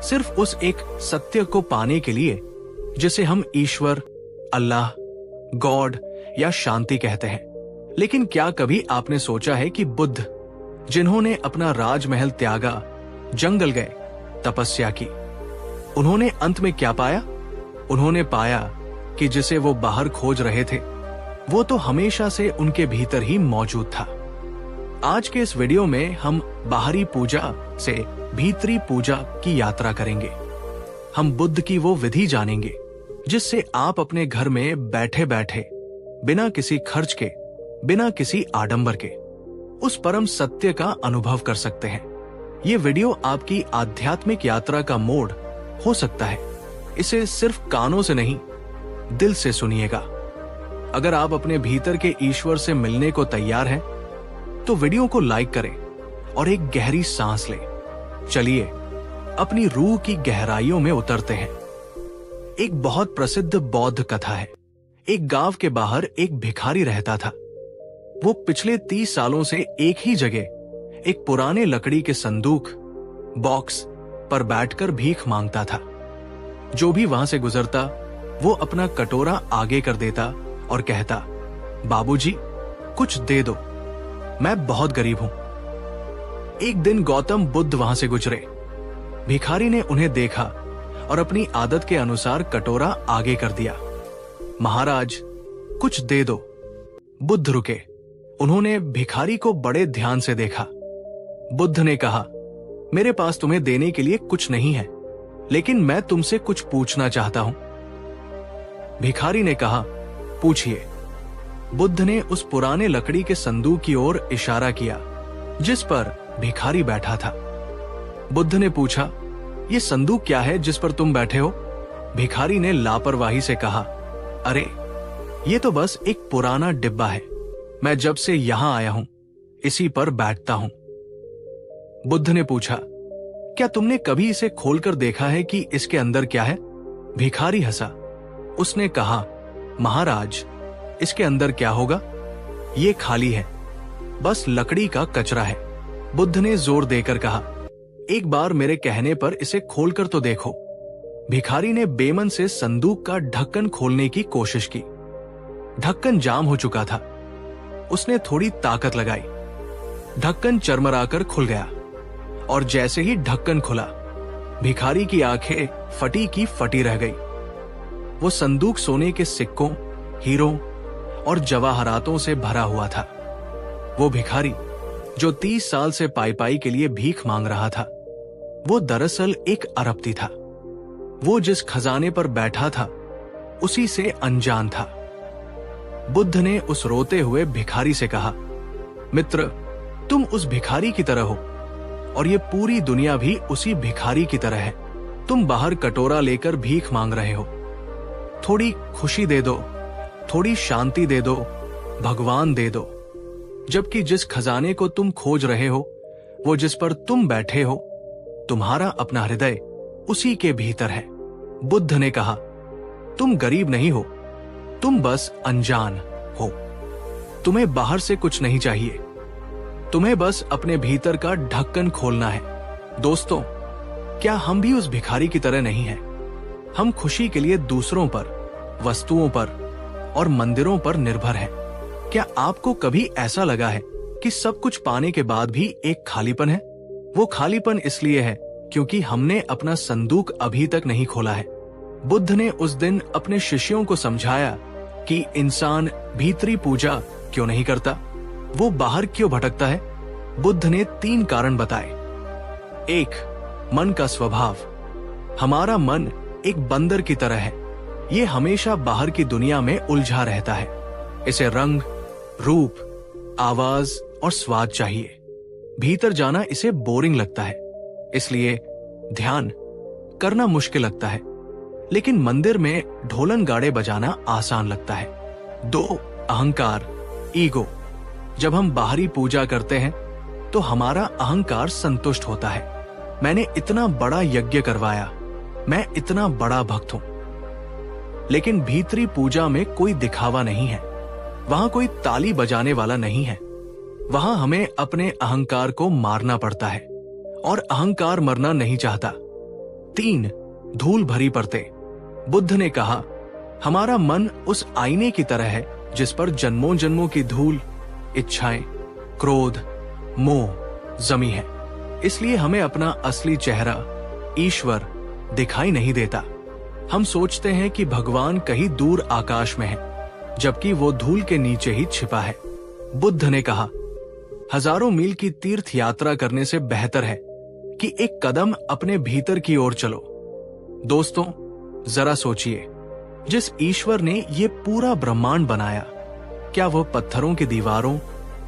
सिर्फ उस एक सत्य को पाने के लिए जिसे हम ईश्वर, अल्लाह, गॉड या शांति कहते हैं। लेकिन क्या कभी आपने सोचा है कि बुद्ध, जिन्होंने अपना राजमहल त्यागा, जंगल गए, तपस्या की, उन्होंने अंत में क्या पाया? उन्होंने पाया कि जिसे वो बाहर खोज रहे थे, वो तो हमेशा से उनके भीतर ही मौजूद था। आज के इस वीडियो में हम बाहरी पूजा से भीतरी पूजा की यात्रा करेंगे। हम बुद्ध की वो विधि जानेंगे जिससे आप अपने घर में बैठे बैठे, बिना किसी खर्च के, बिना किसी आडंबर के, उस परम सत्य का अनुभव कर सकते हैं। ये वीडियो आपकी आध्यात्मिक यात्रा का मोड़ हो सकता है। इसे सिर्फ कानों से नहीं, दिल से सुनिएगा। अगर आप अपने भीतर के ईश्वर से मिलने को तैयार हैं, तो वीडियो को लाइक करें और एक गहरी सांस लें। चलिए अपनी रूह की गहराइयों में उतरते हैं। एक बहुत प्रसिद्ध बौद्ध कथा है। एक गांव के बाहर एक भिखारी रहता था। वो पिछले 30 सालों से एक ही जगह एक पुराने लकड़ी के संदूक, बॉक्स पर बैठकर भीख मांगता था। जो भी वहां से गुजरता, वो अपना कटोरा आगे कर देता और कहता, बाबूजी, कुछ दे दो, मैं बहुत गरीब हूं। एक दिन गौतम बुद्ध वहां से गुजरे। भिखारी ने उन्हें देखा और अपनी आदत के अनुसार कटोरा आगे कर दिया। महाराज, कुछ दे दो। बुद्ध रुके। उन्होंने भिखारी को बड़े ध्यान से देखा। बुद्ध ने कहा, मेरे पास तुम्हें देने के लिए कुछ नहीं है, लेकिन मैं तुमसे कुछ पूछना चाहता हूं। भिखारी ने कहा, पूछिए। बुद्ध ने उस पुराने लकड़ी के संदूक की ओर इशारा किया जिस पर भिखारी बैठा था। बुद्ध ने पूछा, ये संदूक क्या है जिस पर तुम बैठे हो? भिखारी ने लापरवाही से कहा, अरे ये तो बस एक पुराना डिब्बा है, मैं जब से यहां आया हूं इसी पर बैठता हूं। बुद्ध ने पूछा, क्या तुमने कभी इसे खोलकर देखा है कि इसके अंदर क्या है? भिखारी हंसा। उसने कहा, महाराज, इसके अंदर क्या होगा? ये खाली है, बस लकड़ी का कचरा है। बुद्ध ने जोर देकर कहा, एक बार मेरे कहने पर इसे खोलकर तो देखो। भिखारी ने बेमन से संदूक का ढक्कन खोलने की कोशिश की। ढक्कन जाम हो चुका था। उसने थोड़ी ताकत लगाई। ढक्कन चरमराकर खुल गया और जैसे ही ढक्कन खुला, भिखारी की आंखें फटी की फटी रह गई। वो संदूक सोने के सिक्कों, हीरों और जवाहरातों से भरा हुआ था। वो भिखारी जो 30 साल से पाई पाई के लिए भीख मांग रहा था, वो दरअसल एक अरबती था। वो जिस खजाने पर बैठा था उसी से अनजान था। बुद्ध ने उस रोते हुए भिखारी से कहा, मित्र, तुम उस भिखारी की तरह हो और ये पूरी दुनिया भी उसी भिखारी की तरह है। तुम बाहर कटोरा लेकर भीख मांग रहे हो। थोड़ी खुशी दे दो, थोड़ी शांति दे दो, भगवान दे दो। जबकि जिस खजाने को तुम खोज रहे हो, वो जिस पर तुम बैठे हो, तुम्हारा अपना हृदय उसी के भीतर है। बुद्ध ने कहा, तुम गरीब नहीं हो, तुम बस अनजान हो। तुम्हें बाहर से कुछ नहीं चाहिए, तुम्हें बस अपने भीतर का ढक्कन खोलना है। दोस्तों, क्या हम भी उस भिखारी की तरह नहीं हैं? हम खुशी के लिए दूसरों पर, वस्तुओं पर और मंदिरों पर निर्भर हैं। क्या आपको कभी ऐसा लगा है कि सब कुछ पाने के बाद भी एक खालीपन है? वो खालीपन इसलिए है क्योंकि हमने अपना संदूक अभी तक नहीं खोला है। बुद्ध ने उस दिन अपने शिष्यों को समझाया कि इंसान भीतरी पूजा क्यों नहीं करता, वो बाहर क्यों भटकता है। बुद्ध ने 3 कारण बताए। 1. मन का स्वभाव। हमारा मन एक बंदर की तरह है। ये हमेशा बाहर की दुनिया में उलझा रहता है। इसे रंग, रूप, आवाज और स्वाद चाहिए। भीतर जाना इसे बोरिंग लगता है, इसलिए ध्यान करना मुश्किल लगता है। लेकिन मंदिर में ढोलन गाड़े बजाना आसान लगता है। 2. अहंकार, ईगो। जब हम बाहरी पूजा करते हैं तो हमारा अहंकार संतुष्ट होता है। मैंने इतना बड़ा यज्ञ करवाया, मैं इतना बड़ा भक्त हूं। लेकिन भीतरी पूजा में कोई दिखावा नहीं है। वहां कोई ताली बजाने वाला नहीं है। वहां हमें अपने अहंकार को मारना पड़ता है, और अहंकार मरना नहीं चाहता। 3. धूल भरी परतें। बुद्ध ने कहा, हमारा मन उस आईने की तरह है जिस पर जन्मों जन्मों की धूल, इच्छाएं, क्रोध, मोह जमी है। इसलिए हमें अपना असली चेहरा, ईश्वर, दिखाई नहीं देता। हम सोचते हैं कि भगवान कहीं दूर आकाश में है, जबकि वो धूल के नीचे ही छिपा है। बुद्ध ने कहा, हजारों मील की तीर्थ यात्रा करने से बेहतर है कि एक कदम अपने भीतर की ओर चलो। दोस्तों, जरा सोचिए, जिस ईश्वर ने ये पूरा ब्रह्मांड बनाया, क्या वह पत्थरों की दीवारों,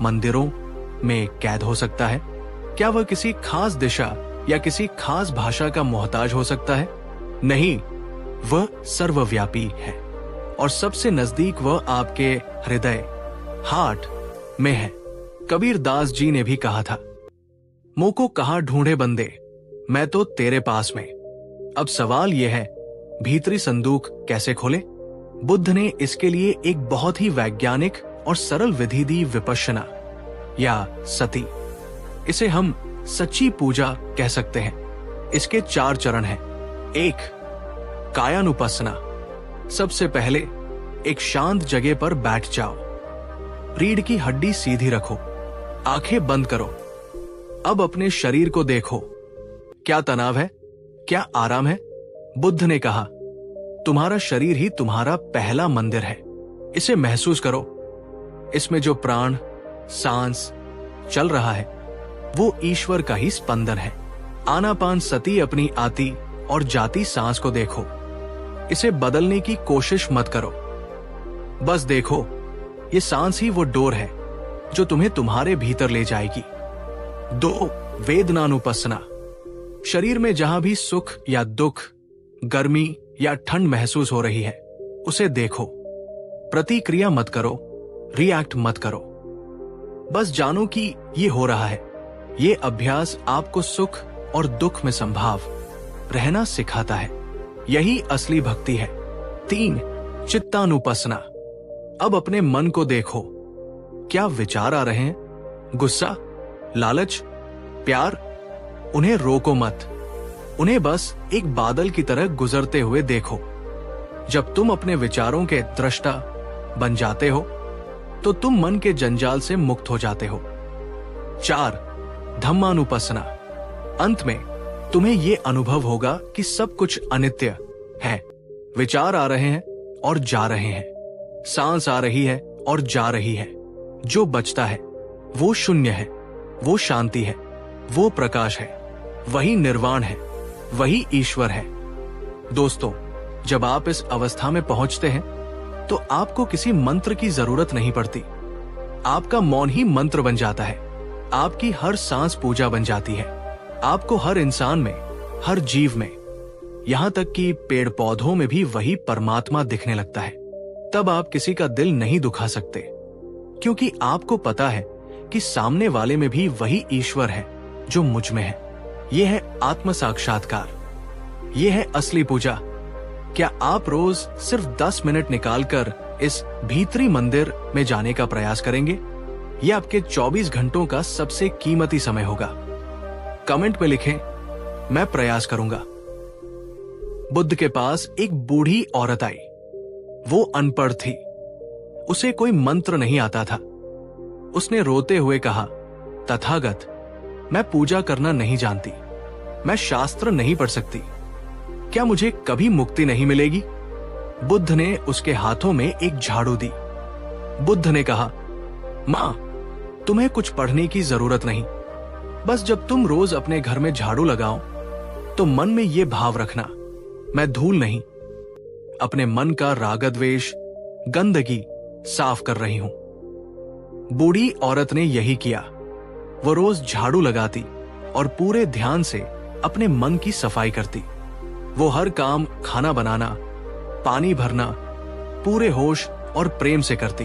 मंदिरों में कैद हो सकता है? क्या वह किसी खास दिशा या किसी खास भाषा का मोहताज हो सकता है? नहीं, वह सर्वव्यापी है, और सबसे नजदीक वह आपके हृदय, हार्ट में है। कबीर दास जी ने भी कहा था, मोको कहाँ ढूंढे बंदे, मैं तो तेरे पास में। अब सवाल यह है, भीतरी संदूक कैसे खोले? बुद्ध ने इसके लिए एक बहुत ही वैज्ञानिक और सरल विधि दी, विपश्यना या सती। इसे हम सच्ची पूजा कह सकते हैं। इसके 4 चरण हैं। 1. कायानुपस्सना। सबसे पहले एक शांत जगह पर बैठ जाओ। रीढ़ की हड्डी सीधी रखो, आंखें बंद करो। अब अपने शरीर को देखो, क्या तनाव है, क्या आराम है? बुद्ध ने कहा, तुम्हारा शरीर ही तुम्हारा पहला मंदिर है। इसे महसूस करो। इसमें जो प्राण, सांस चल रहा है, वो ईश्वर का ही स्पंदन है। आनापान सती अपनी आती और जाती सांस को देखो। इसे बदलने की कोशिश मत करो, बस देखो, ये सांस ही वो डोर है जो तुम्हें तुम्हारे भीतर ले जाएगी। 2. वेदनानुपस्सना। शरीर में जहां भी सुख या दुख, गर्मी या ठंड महसूस हो रही है, उसे देखो। प्रतिक्रिया मत करो, रिएक्ट मत करो, बस जानो कि ये हो रहा है। ये अभ्यास आपको सुख और दुख में संभाव रहना सिखाता है। यही असली भक्ति है। 3. चित्तानुपस्सना। अब अपने मन को देखो, क्या विचार आ रहे हैं? गुस्सा, लालच, प्यार? उन्हें रोको मत, उन्हें बस एक बादल की तरह गुजरते हुए देखो। जब तुम अपने विचारों के दृष्टा बन जाते हो, तो तुम मन के जंजाल से मुक्त हो जाते हो। 4. धम्मानुपस्सना। अंत में तुम्हें यह अनुभव होगा कि सब कुछ अनित्य है। विचार आ रहे हैं और जा रहे हैं, सांस आ रही है और जा रही है। जो बचता है वो शून्य है, वो शांति है, वो प्रकाश है, वही निर्वाण है, वही ईश्वर है। दोस्तों, जब आप इस अवस्था में पहुंचते हैं तो आपको किसी मंत्र की जरूरत नहीं पड़ती। आपका मौन ही मंत्र बन जाता है। आपकी हर सांस पूजा बन जाती है। आपको हर इंसान में, हर जीव में, यहां तक कि पेड़ पौधों में भी वही परमात्मा दिखने लगता है। तब आप किसी का दिल नहीं दुखा सकते, क्योंकि आपको पता है कि सामने वाले में भी वही ईश्वर है जो मुझ में है। यह है आत्म साक्षात्कार, यह है असली पूजा। क्या आप रोज सिर्फ 10 मिनट निकालकर इस भीतरी मंदिर में जाने का प्रयास करेंगे? यह आपके 24 घंटों का सबसे कीमती समय होगा। कमेंट में लिखें, मैं प्रयास करूंगा। बुद्ध के पास एक बूढ़ी औरत आई। वो अनपढ़ थी, उसे कोई मंत्र नहीं आता था। उसने रोते हुए कहा, तथागत, मैं पूजा करना नहीं जानती, मैं शास्त्र नहीं पढ़ सकती। क्या मुझे कभी मुक्ति नहीं मिलेगी? बुद्ध ने उसके हाथों में एक झाड़ू दी। बुद्ध ने कहा, मां, तुम्हें कुछ पढ़ने की जरूरत नहीं। बस जब तुम रोज अपने घर में झाड़ू लगाओ तो मन में ये भाव रखना, मैं धूल नहीं, अपने मन का रागद्वेष, गंदगी साफ कर रही हूं। बूढ़ी औरत ने यही किया। वो रोज झाड़ू लगाती और पूरे ध्यान से अपने मन की सफाई करती। वो हर काम, खाना बनाना, पानी भरना, पूरे होश और प्रेम से करती।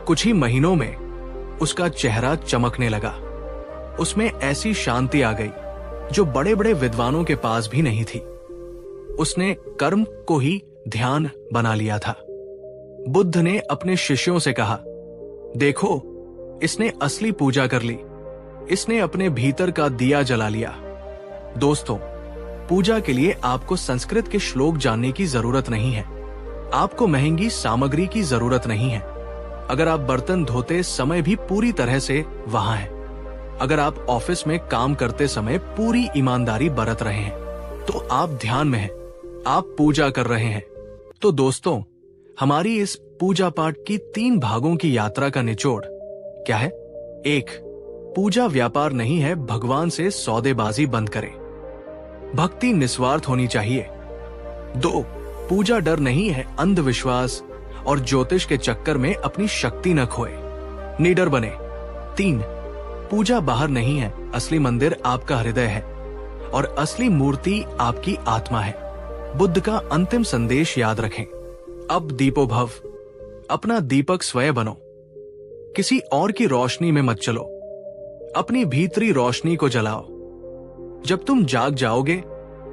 कुछ ही महीनों में उसका चेहरा चमकने लगा। उसमें ऐसी शांति आ गई जो बड़े बड़े विद्वानों के पास भी नहीं थी। उसने कर्म को ही ध्यान बना लिया था। बुद्ध ने अपने शिष्यों से कहा, देखो, इसने असली पूजा कर ली। इसने अपने भीतर का दिया जला लिया। दोस्तों, पूजा के लिए आपको संस्कृत के श्लोक जानने की जरूरत नहीं है। आपको महंगी सामग्री की जरूरत नहीं है। अगर आप बर्तन धोते समय भी पूरी तरह से वहां हैं, अगर आप ऑफिस में काम करते समय पूरी ईमानदारी बरत रहे हैं, तो आप ध्यान में हैं, आप पूजा कर रहे हैं। तो दोस्तों, हमारी इस पूजा पाठ की 3 भागों की यात्रा का निचोड़ क्या है? 1, पूजा व्यापार नहीं है, भगवान से सौदेबाजी बंद करें। भक्ति निस्वार्थ होनी चाहिए। 2, पूजा डर नहीं है, अंधविश्वास और ज्योतिष के चक्कर में अपनी शक्ति न खोए, निडर बने। 3, पूजा बाहर नहीं है, असली मंदिर आपका हृदय है और असली मूर्ति आपकी आत्मा है। बुद्ध का अंतिम संदेश याद रखें, अब दीपो भव, अपना दीपक स्वयं बनो। किसी और की रोशनी में मत चलो, अपनी भीतरी रोशनी को जलाओ। जब तुम जाग जाओगे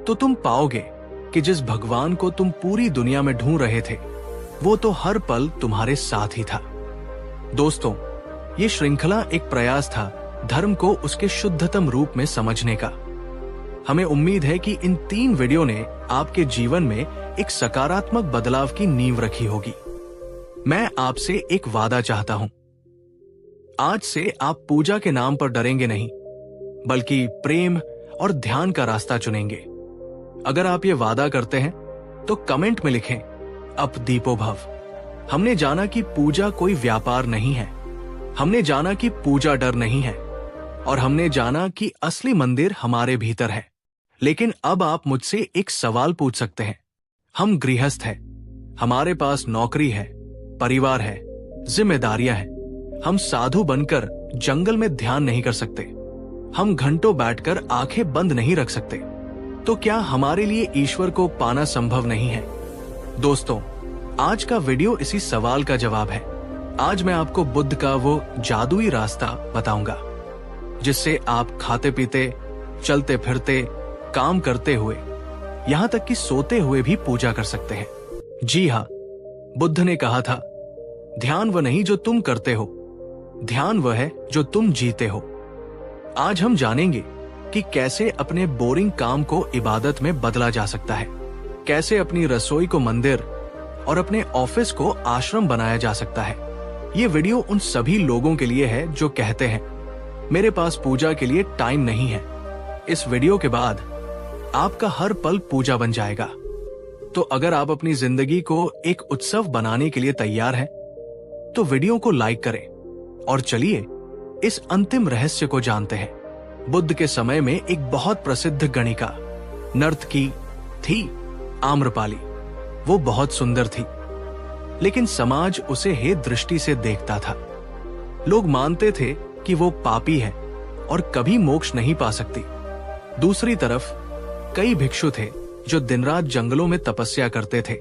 तो तुम पाओगे कि जिस भगवान को तुम पूरी दुनिया में ढूंढ रहे थे, वो तो हर पल तुम्हारे साथ ही था। दोस्तों, ये श्रृंखला एक प्रयास था धर्म को उसके शुद्धतम रूप में समझने का। हमें उम्मीद है कि इन 3 वीडियो ने आपके जीवन में एक सकारात्मक बदलाव की नींव रखी होगी। मैं आपसे एक वादा चाहता हूं, आज से आप पूजा के नाम पर डरेंगे नहीं, बल्कि प्रेम और ध्यान का रास्ता चुनेंगे। अगर आप ये वादा करते हैं तो कमेंट में लिखें, अब दीपो भव। हमने जाना कि पूजा कोई व्यापार नहीं है, हमने जाना कि पूजा डर नहीं है, और हमने जाना कि असली मंदिर हमारे भीतर है। लेकिन अब आप मुझसे एक सवाल पूछ सकते हैं। हम गृहस्थ हैं, हमारे पास नौकरी है, परिवार है, जिम्मेदारियां हैं। हम साधु बनकर जंगल में ध्यान नहीं कर सकते। हम घंटों बैठकर आंखें बंद नहीं रख सकते। तो क्या हमारे लिए ईश्वर को पाना संभव नहीं है? दोस्तों, आज का वीडियो इसी सवाल का जवाब है। आज मैं आपको बुद्ध का वो जादुई रास्ता बताऊंगा जिससे आप खाते पीते, चलते फिरते, काम करते हुए, यहां तक कि सोते हुए भी पूजा कर सकते हैं। जी हां, बुद्ध ने कहा था, ध्यान वह नहीं जो तुम करते हो, ध्यान वह है जो तुम जीते हो। आज हम जानेंगे कि कैसे अपने बोरिंग काम को इबादत में बदला जा सकता है, कैसे अपनी रसोई को मंदिर और अपने ऑफिस को आश्रम बनाया जा सकता है। ये वीडियो उन सभी लोगों के लिए है जो कहते हैं, मेरे पास पूजा के लिए टाइम नहीं है। इस वीडियो के बाद आपका हर पल पूजा बन जाएगा। तो अगर आप अपनी जिंदगी को एक उत्सव बनाने के लिए तैयार हैं, तो वीडियो को लाइक करें और चलिए इस अंतिम रहस्य को जानते हैं। बुद्ध के समय में एक बहुत प्रसिद्ध गणिका, नर्तकी थी, आम्रपाली। वो बहुत सुंदर थी, लेकिन समाज उसे हे दृष्टि से देखता था। लोग मानते थे कि वो पापी है और कभी मोक्ष नहीं पा सकती। दूसरी तरफ कई भिक्षु थे जो दिन रात जंगलों में तपस्या करते थे,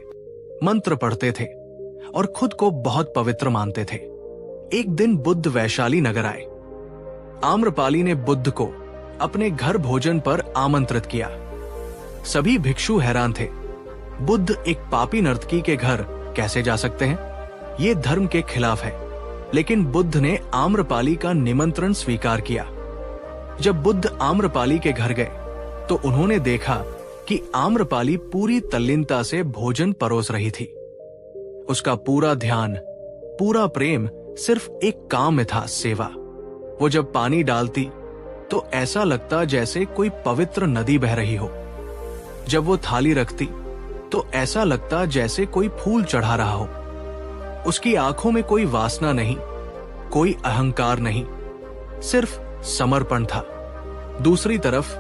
मंत्र पढ़ते थे और खुद को बहुत पवित्र मानते थे। एक दिन बुद्ध वैशाली नगर आए। आम्रपाली ने बुद्ध को अपने घर भोजन पर आमंत्रित किया। सभी भिक्षु हैरान थे। बुद्ध एक पापी नर्तकी के घर कैसे जा सकते हैं? ये धर्म के खिलाफ है। लेकिन बुद्ध ने आम्रपाली का निमंत्रण स्वीकार किया। जब बुद्ध आम्रपाली के घर गए तो उन्होंने देखा कि आम्रपाली पूरी तल्लीनता से भोजन परोस रही थी। उसका पूरा ध्यान, पूरा प्रेम सिर्फ एक काम में था, सेवा। वो जब पानी डालती तो ऐसा लगता जैसे कोई पवित्र नदी बह रही हो। जब वो थाली रखती तो ऐसा लगता जैसे कोई फूल चढ़ा रहा हो। उसकी आंखों में कोई वासना नहीं, कोई अहंकार नहीं, सिर्फ समर्पण था। दूसरी तरफ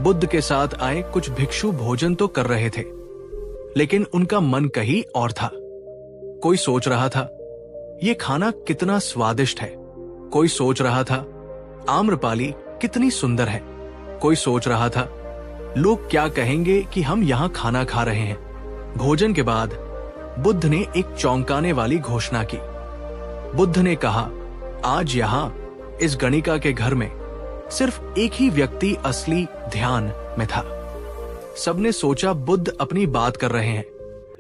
बुद्ध के साथ आए कुछ भिक्षु भोजन तो कर रहे थे, लेकिन उनका मन कहीं और था। कोई सोच रहा था ये खाना कितना स्वादिष्ट है, कोई सोच रहा था आम्रपाली कितनी सुंदर है, कोई सोच रहा था लोग क्या कहेंगे कि हम यहां खाना खा रहे हैं। भोजन के बाद बुद्ध ने एक चौंकाने वाली घोषणा की। बुद्ध ने कहा, आज यहां इस गणिका के घर में सिर्फ एक ही व्यक्ति असली ध्यान में था। सबने सोचा बुद्ध अपनी बात कर रहे हैं,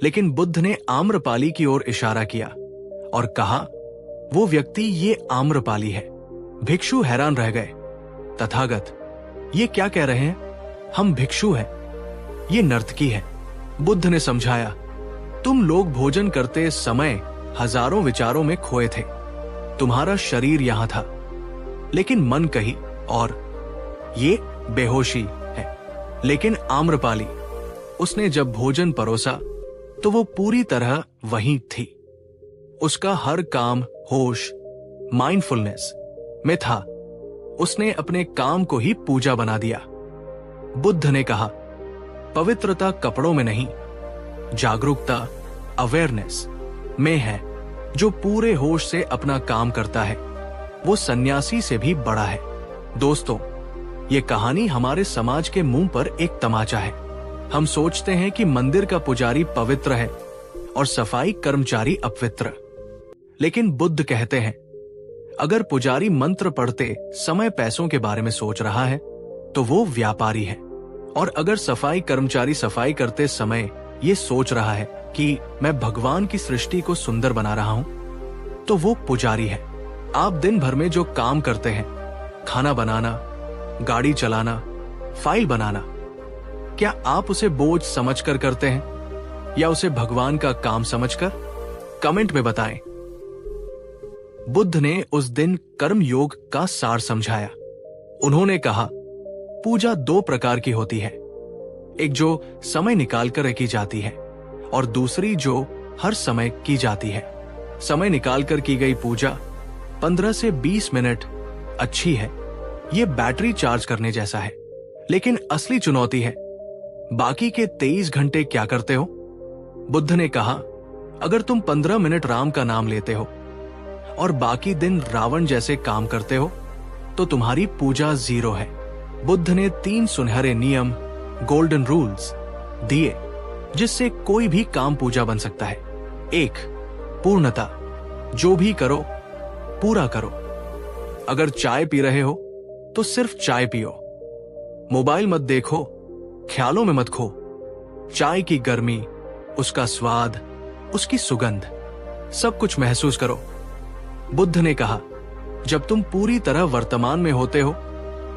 लेकिन बुद्ध ने आम्रपाली की ओर इशारा किया और कहा, वो व्यक्ति ये आम्रपाली है। भिक्षु हैरान रह गए। तथागत, ये क्या कह रहे हैं? हम भिक्षु हैं, ये नर्तकी है। बुद्ध ने समझाया, तुम लोग भोजन करते समय हजारों विचारों में खोए थे। तुम्हारा शरीर यहां था, लेकिन मन कहीं और। ये बेहोशी है। लेकिन आम्रपाली, उसने जब भोजन परोसा तो वो पूरी तरह वहीं थी। उसका हर काम होश, माइंडफुलनेस में था। उसने अपने काम को ही पूजा बना दिया। बुद्ध ने कहा, पवित्रता कपड़ों में नहीं, जागरूकता, अवेयरनेस में है। जो पूरे होश से अपना काम करता है वो सन्यासी से भी बड़ा है। दोस्तों, ये कहानी हमारे समाज के मुंह पर एक तमाचा है। हम सोचते हैं कि मंदिर का पुजारी पवित्र है और सफाई कर्मचारी अपवित्र। लेकिन बुद्ध कहते हैं, अगर पुजारी मंत्र पढ़ते समय पैसों के बारे में सोच रहा है तो वो व्यापारी है, और अगर सफाई कर्मचारी सफाई करते समय ये सोच रहा है कि मैं भगवान की सृष्टि को सुंदर बना रहा हूं, तो वो पुजारी है। आप दिन भर में जो काम करते हैं, खाना बनाना, गाड़ी चलाना, फाइल बनाना, क्या आप उसे बोझ समझकर करते हैं या उसे भगवान का काम समझकर? कमेंट में बताएं। बुद्ध ने उस दिन कर्म योग का सार समझाया। उन्होंने कहा, पूजा दो प्रकार की होती है, एक जो समय निकालकर की जाती है और दूसरी जो हर समय की जाती है। समय निकालकर की गई पूजा 15 से 20 मिनट अच्छी है, ये बैटरी चार्ज करने जैसा है। लेकिन असली चुनौती है, बाकी के 23 घंटे क्या करते हो? बुद्ध ने कहा, अगर तुम 15 मिनट राम का नाम लेते हो और बाकी दिन रावण जैसे काम करते हो तो तुम्हारी पूजा जीरो है। बुद्ध ने 3 सुनहरे नियम, गोल्डन रूल्स दिए जिससे कोई भी काम पूजा बन सकता है। 1. पूर्णता, जो भी करो पूरा करो। अगर चाय पी रहे हो तो सिर्फ चाय पियो। मोबाइल मत देखो, ख्यालों में मत खो। चाय की गर्मी, उसका स्वाद, उसकी सुगंध, सब कुछ महसूस करो। बुद्ध ने कहा, जब तुम पूरी तरह वर्तमान में होते हो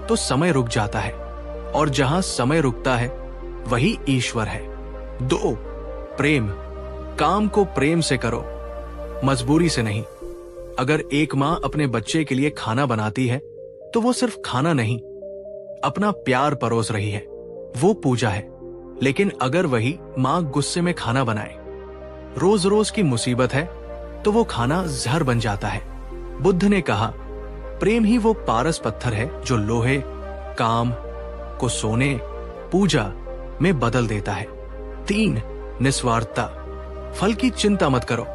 तो समय रुक जाता है, और जहां समय रुकता है वही ईश्वर है। 2. प्रेम, काम को प्रेम से करो, मजबूरी से नहीं। अगर एक मां अपने बच्चे के लिए खाना बनाती है तो वो सिर्फ खाना नहीं, अपना प्यार परोस रही है, वो पूजा है। लेकिन अगर वही मां गुस्से में खाना बनाए, रोज रोज की मुसीबत है, तो वो खाना जहर बन जाता है। बुद्ध ने कहा, प्रेम ही वो पारस पत्थर है जो लोहे, काम को सोने, पूजा में बदल देता है। 3. निस्वार्थता, फल की चिंता मत करो।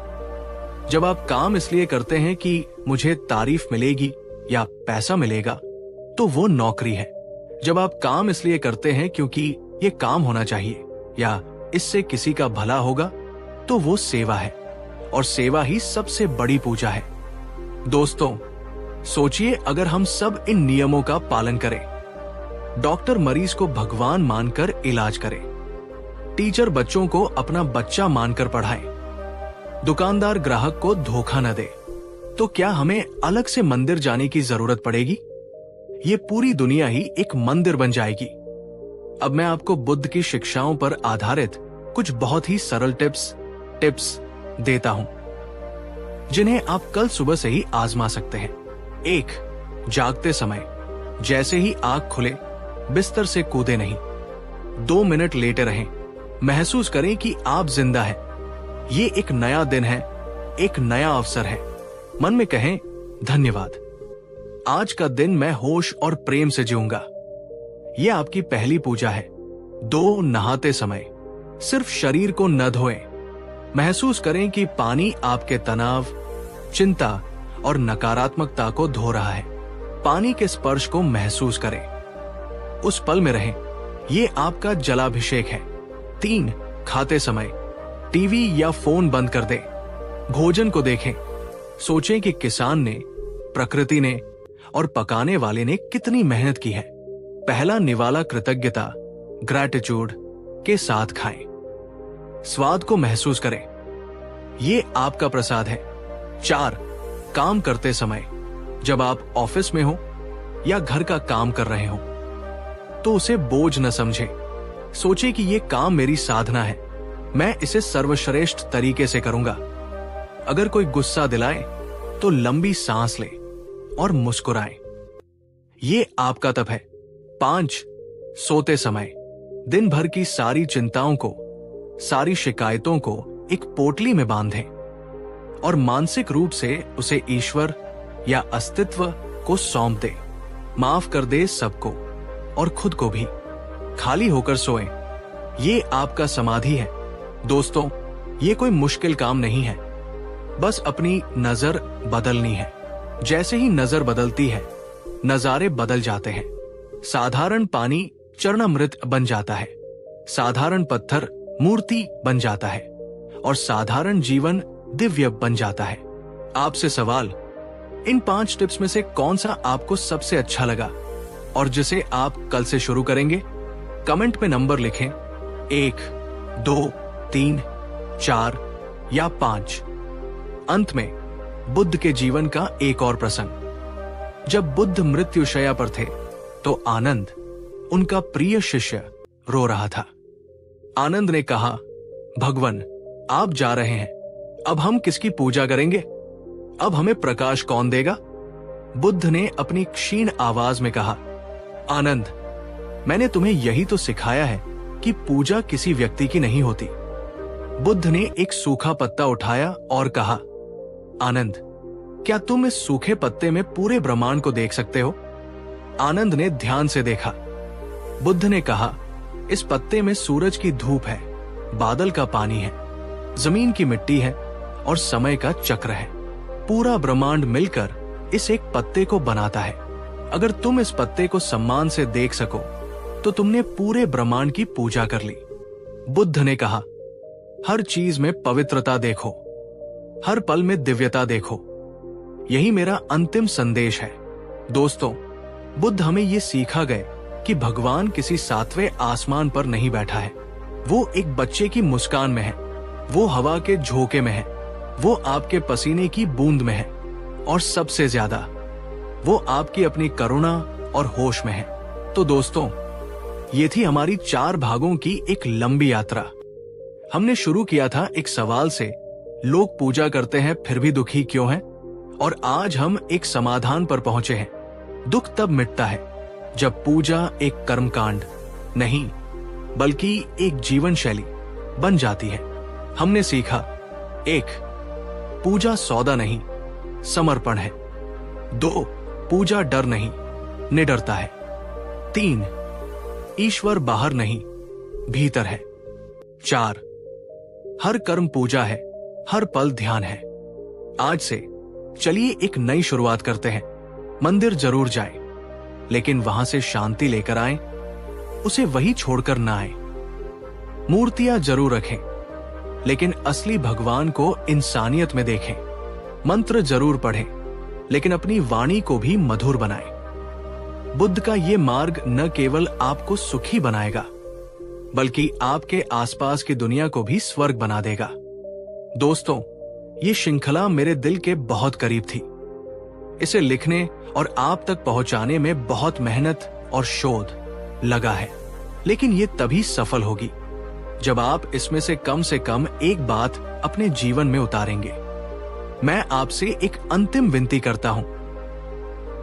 जब आप काम इसलिए करते हैं कि मुझे तारीफ मिलेगी या पैसा मिलेगा तो वो नौकरी है। जब आप काम इसलिए करते हैं क्योंकि ये काम होना चाहिए या इससे किसी का भला होगा तो वो सेवा है, और सेवा ही सबसे बड़ी पूजा है। दोस्तों, सोचिए अगर हम सब इन नियमों का पालन करें। डॉक्टर मरीज को भगवान मानकर इलाज करे, टीचर बच्चों को अपना बच्चा मानकर पढ़ाए, दुकानदार ग्राहक को धोखा न दे, तो क्या हमें अलग से मंदिर जाने की जरूरत पड़ेगी? ये पूरी दुनिया ही एक मंदिर बन जाएगी। अब मैं आपको बुद्ध की शिक्षाओं पर आधारित कुछ बहुत ही सरल टिप्स देता हूं, जिन्हें आप कल सुबह से ही आजमा सकते हैं। 1. जागते समय जैसे ही आंख खुले बिस्तर से कूदे नहीं, 2 मिनट लेटे रहें, महसूस करें कि आप जिंदा हैं। ये एक नया दिन है, एक नया अवसर है। मन में कहें धन्यवाद, आज का दिन मैं होश और प्रेम से जीऊंगा। यह आपकी पहली पूजा है। 2 नहाते समय सिर्फ शरीर को न धोएं, महसूस करें कि पानी आपके तनाव, चिंता और नकारात्मकता को धो रहा है। पानी के स्पर्श को महसूस करें, उस पल में रहें। ये आपका जलाभिषेक है। 3 खाते समय टीवी या फोन बंद कर दें। भोजन को देखें, सोचें कि किसान ने, प्रकृति ने और पकाने वाले ने कितनी मेहनत की है। पहला निवाला कृतज्ञता, ग्रैटिट्यूड के साथ खाएं। स्वाद को महसूस करें, ये आपका प्रसाद है। 4 काम करते समय, जब आप ऑफिस में हो या घर का काम कर रहे हो तो उसे बोझ न समझें। सोचें कि ये काम मेरी साधना है, मैं इसे सर्वश्रेष्ठ तरीके से करूंगा। अगर कोई गुस्सा दिलाए तो लंबी सांस लें और मुस्कुराएं। ये आपका तप है। 5 सोते समय दिन भर की सारी चिंताओं को, सारी शिकायतों को एक पोटली में बांधें और मानसिक रूप से उसे ईश्वर या अस्तित्व को सौंप दें। माफ कर दे सबको और खुद को भी। खाली होकर सोएं, ये आपका समाधि है। दोस्तों, ये कोई मुश्किल काम नहीं है, बस अपनी नजर बदलनी है। जैसे ही नजर बदलती है, नजारे बदल जाते हैं। साधारण पानी चरणामृत बन जाता है, साधारण पत्थर मूर्ति बन जाता है और साधारण जीवन दिव्य बन जाता है। आपसे सवाल, इन 5 टिप्स में से कौन सा आपको सबसे अच्छा लगा और जिसे आप कल से शुरू करेंगे? कमेंट में नंबर लिखें, 1, 2, 3, 4 या 5। अंत में बुद्ध के जीवन का एक और प्रसंग। जब बुद्ध मृत्युशैया पर थे तो आनंद, उनका प्रिय शिष्य, रो रहा था। आनंद ने कहा, भगवान, आप जा रहे हैं, अब हम किसकी पूजा करेंगे? अब हमें प्रकाश कौन देगा? बुद्ध ने अपनी क्षीण आवाज में कहा, आनंद, मैंने तुम्हें यही तो सिखाया है कि पूजा किसी व्यक्ति की नहीं होती। बुद्ध ने एक सूखा पत्ता उठाया और कहा, आनंद, क्या तुम इस सूखे पत्ते में पूरे ब्रह्मांड को देख सकते हो? आनंद ने ध्यान से देखा। बुद्ध ने कहा, इस पत्ते में सूरज की धूप है, बादल का पानी है, जमीन की मिट्टी है और समय का चक्र है। पूरा ब्रह्मांड मिलकर इस एक पत्ते को बनाता है। अगर तुम इस पत्ते को सम्मान से देख सको तो तुमने पूरे ब्रह्मांड की पूजा कर ली। बुद्ध ने कहा, हर चीज में पवित्रता देखो, हर पल में दिव्यता देखो। यही मेरा अंतिम संदेश है। दोस्तों, बुद्ध हमें ये सीखा गए कि भगवान किसी 7वें आसमान पर नहीं बैठा है। वो एक बच्चे की मुस्कान में है, वो हवा के झोंके में है, वो आपके पसीने की बूंद में है और सबसे ज्यादा वो आपकी अपनी करुणा और होश में है। तो दोस्तों, ये थी हमारी 4 भागों की एक लंबी यात्रा। हमने शुरू किया था एक सवाल से, लोग पूजा करते हैं फिर भी दुखी क्यों हैं? और आज हम एक समाधान पर पहुंचे हैं। दुख तब मिटता है जब पूजा एक कर्मकांड नहीं बल्कि एक जीवन शैली बन जाती है। हमने सीखा, 1, पूजा सौदा नहीं, समर्पण है। 2, पूजा डर नहीं, निडरता है। 3, ईश्वर बाहर नहीं, भीतर है। 4, हर कर्म पूजा है, हर पल ध्यान है। आज से चलिए एक नई शुरुआत करते हैं। मंदिर जरूर जाएं, लेकिन वहां से शांति लेकर आएं, उसे वही छोड़कर ना आएं। मूर्तियां जरूर रखें, लेकिन असली भगवान को इंसानियत में देखें। मंत्र जरूर पढ़ें, लेकिन अपनी वाणी को भी मधुर बनाएं। बुद्ध का ये मार्ग न केवल आपको सुखी बनाएगा, बल्कि आपके आसपास की दुनिया को भी स्वर्ग बना देगा। दोस्तों, ये श्रृंखला मेरे दिल के बहुत करीब थी। इसे लिखने और आप तक पहुंचाने में बहुत मेहनत और शोध लगा है, लेकिन ये तभी सफल होगी जब आप इसमें से कम एक बात अपने जीवन में उतारेंगे। मैं आपसे एक अंतिम विनती करता हूं,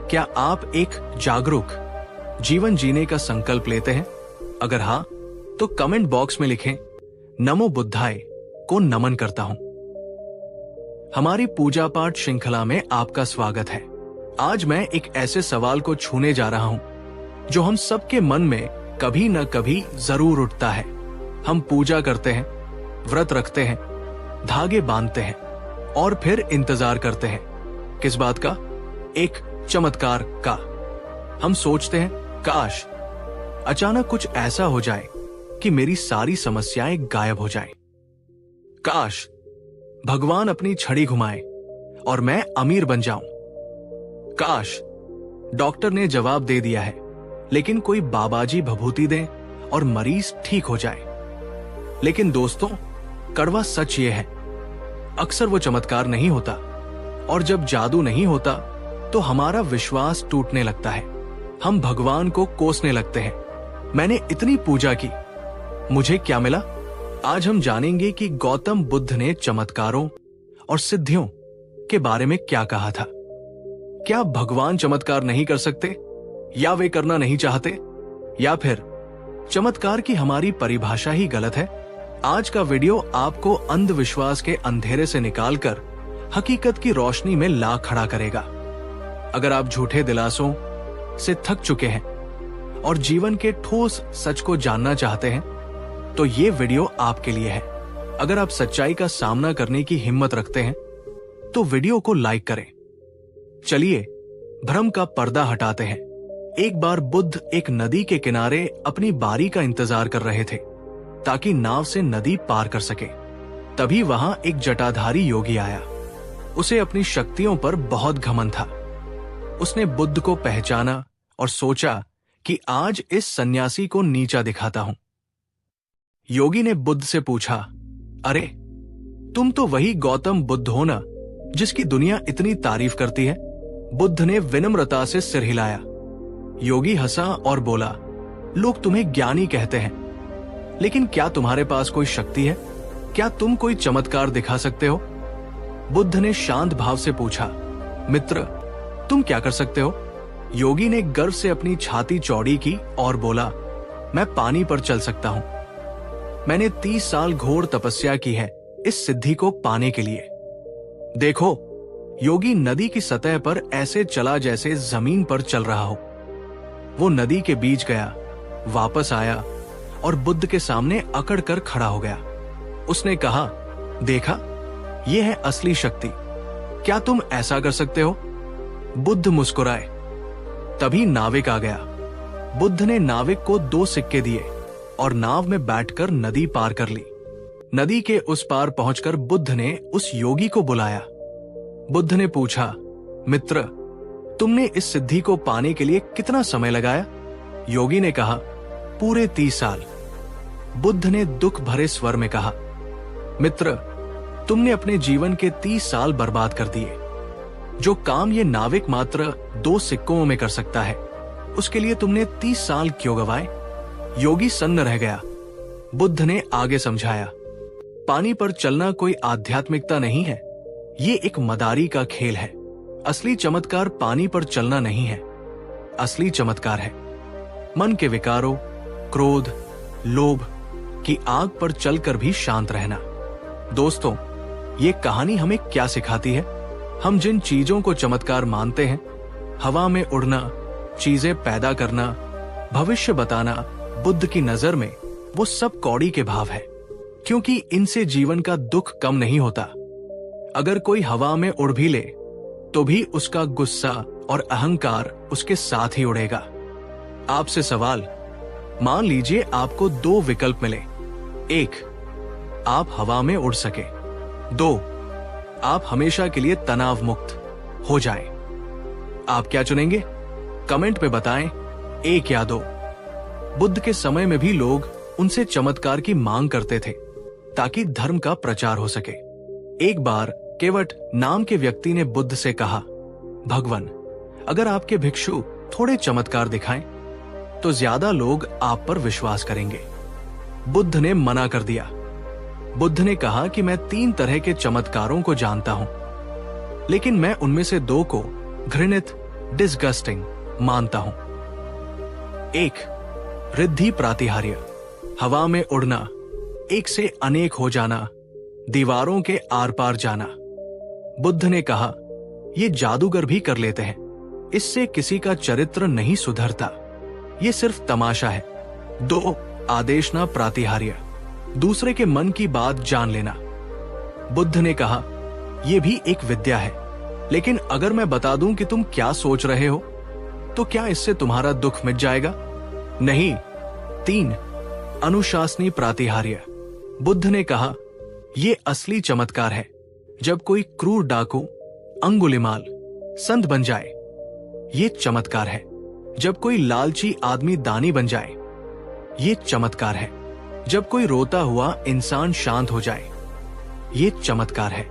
क्या आप एक जागरूक, जीवन जीने का संकल्प लेते हैं? अगर हाँ, तो कमेंट बॉक्स में लिखें, नमो बुद्धाय को नमन करता हूं। हमारी पूजा पाठ श्रृंखला में आपका स्वागत है। आज मैं एक ऐसे सवाल को छूने जा रहा हूं जो हम सबके मन में कभी न कभी जरूर उठता है। हम पूजा करते हैं, व्रत रखते हैं, धागे बांधते हैं और फिर इंतजार करते हैं। किस बात का? एक चमत्कार का। हम सोचते हैं, काश अचानक कुछ ऐसा हो जाए कि मेरी सारी समस्याएं गायब हो जाएं। काश भगवान अपनी छड़ी घुमाए और मैं अमीर बन जाऊं। काश डॉक्टर ने जवाब दे दिया है, लेकिन कोई बाबाजी भभूति दे और मरीज ठीक हो जाए। लेकिन दोस्तों, कड़वा सच ये है, अक्सर वो चमत्कार नहीं होता, और जब जादू नहीं होता तो हमारा विश्वास टूटने लगता है। हम भगवान को कोसने लगते हैं। मैंने इतनी पूजा की, मुझे क्या मिला? आज हम जानेंगे कि गौतम बुद्ध ने चमत्कारों और सिद्धियों के बारे में क्या कहा था। क्या भगवान चमत्कार नहीं कर सकते, या वे करना नहीं चाहते, या फिर चमत्कार की हमारी परिभाषा ही गलत है? आज का वीडियो आपको अंधविश्वास के अंधेरे से निकालकर हकीकत की रोशनी में ला खड़ा करेगा। अगर आप झूठे दिलासों से थक चुके हैं और जीवन के ठोस सच को जानना चाहते हैं, तो ये वीडियो आपके लिए है। अगर आप सच्चाई का सामना करने की हिम्मत रखते हैं तो वीडियो को लाइक करें। चलिए भ्रम का पर्दा हटाते हैं। एक बार बुद्ध एक नदी के किनारे अपनी बारी का इंतजार कर रहे थे ताकि नाव से नदी पार कर सके। तभी वहां एक जटाधारी योगी आया। उसे अपनी शक्तियों पर बहुत घमंड था। उसने बुद्ध को पहचाना और सोचा कि आज इस सन्यासी को नीचा दिखाता हूं। योगी ने बुद्ध से पूछा, अरे तुम तो वही गौतम बुद्ध हो ना, जिसकी दुनिया इतनी तारीफ करती है? बुद्ध ने विनम्रता से सिर हिलाया। योगी हंसा और बोला, लोग तुम्हें ज्ञानी कहते हैं, लेकिन क्या तुम्हारे पास कोई शक्ति है? क्या तुम कोई चमत्कार दिखा सकते हो? बुद्ध ने शांत भाव से पूछा, मित्र तुम क्या कर सकते हो? योगी ने गर्व से अपनी छाती चौड़ी की और बोला, मैं पानी पर चल सकता हूं। मैंने 30 साल घोर तपस्या की है इस सिद्धि को पाने के लिए। देखो, योगी नदी की सतह पर ऐसे चला जैसे जमीन पर चल रहा हो। वो नदी के बीच गया, वापस आया और बुद्ध के सामने अकड़ कर खड़ा हो गया। उसने कहा, देखा, यह है असली शक्ति। क्या तुम ऐसा कर सकते हो? बुद्ध मुस्कुराए। तभी नाविक आ गया। बुद्ध ने नाविक को 2 सिक्के दिए और नाव में बैठकर नदी पार कर ली। नदी के उस पार पहुंचकर बुद्ध ने उस योगी को बुलाया। बुद्ध ने पूछा, मित्र तुमने इस सिद्धि को पाने के लिए कितना समय लगाया? योगी ने कहा, पूरे 30 साल। बुद्ध ने दुख भरे स्वर में कहा, मित्र तुमने अपने जीवन के 30 साल बर्बाद कर दिए। जो काम ये नाविक मात्र 2 सिक्कों में कर सकता है, उसके लिए तुमने 30 साल क्यों गवाए? योगी सन्न रह गया। बुद्ध ने आगे समझाया, पानी पर चलना कोई आध्यात्मिकता नहीं है, ये एक मदारी का खेल है। असली चमत्कार पानी पर चलना नहीं है। असली चमत्कार है मन के विकारों, क्रोध, लोभ की आग पर चलकर भी शांत रहना। दोस्तों, ये कहानी हमें क्या सिखाती है? हम जिन चीजों को चमत्कार मानते हैं, हवा में उड़ना, चीजें पैदा करना, भविष्य बताना, बुद्ध की नजर में वो सब कौड़ी के भाव है, क्योंकि इनसे जीवन का दुख कम नहीं होता। अगर कोई हवा में उड़ भी ले तो भी उसका गुस्सा और अहंकार उसके साथ ही उड़ेगा। आपसे सवाल, मान लीजिए आपको 2 विकल्प मिले। 1, आप हवा में उड़ सके। 2, आप हमेशा के लिए तनाव मुक्त हो जाएं। आप क्या चुनेंगे? कमेंट में बताएं, 1 या 2। बुद्ध के समय में भी लोग उनसे चमत्कार की मांग करते थे ताकि धर्म का प्रचार हो सके। एक बार केवट नाम के व्यक्ति ने बुद्ध से कहा, भगवान, अगर आपके भिक्षु थोड़े चमत्कार दिखाएं तो ज्यादा लोग आप पर विश्वास करेंगे। बुद्ध ने मना कर दिया। बुद्ध ने कहा कि मैं 3 तरह के चमत्कारों को जानता हूं, लेकिन मैं उनमें से 2 को घृणित, डिस्गस्टिंग मानता हूं। एक, रिद्धि प्रातिहार्य, हवा में उड़ना, एक से अनेक हो जाना, दीवारों के आर पार जाना। बुद्ध ने कहा, ये जादूगर भी कर लेते हैं, इससे किसी का चरित्र नहीं सुधरता, ये सिर्फ तमाशा है। दो, आदेशना प्रातिहार्य, दूसरे के मन की बात जान लेना। बुद्ध ने कहा, यह भी एक विद्या है, लेकिन अगर मैं बता दूं कि तुम क्या सोच रहे हो, तो क्या इससे तुम्हारा दुख मिट जाएगा? नहीं। तीन, अनुशासनी प्रातिहार्य, बुद्ध ने कहा, यह असली चमत्कार है, जब कोई क्रूर डाकू अंगुलिमाल संत बन जाए। ये चमत्कार है, जब कोई लालची आदमी दानी बन जाए। ये चमत्कार है, जब कोई रोता हुआ इंसान शांत हो जाए। ये चमत्कार है।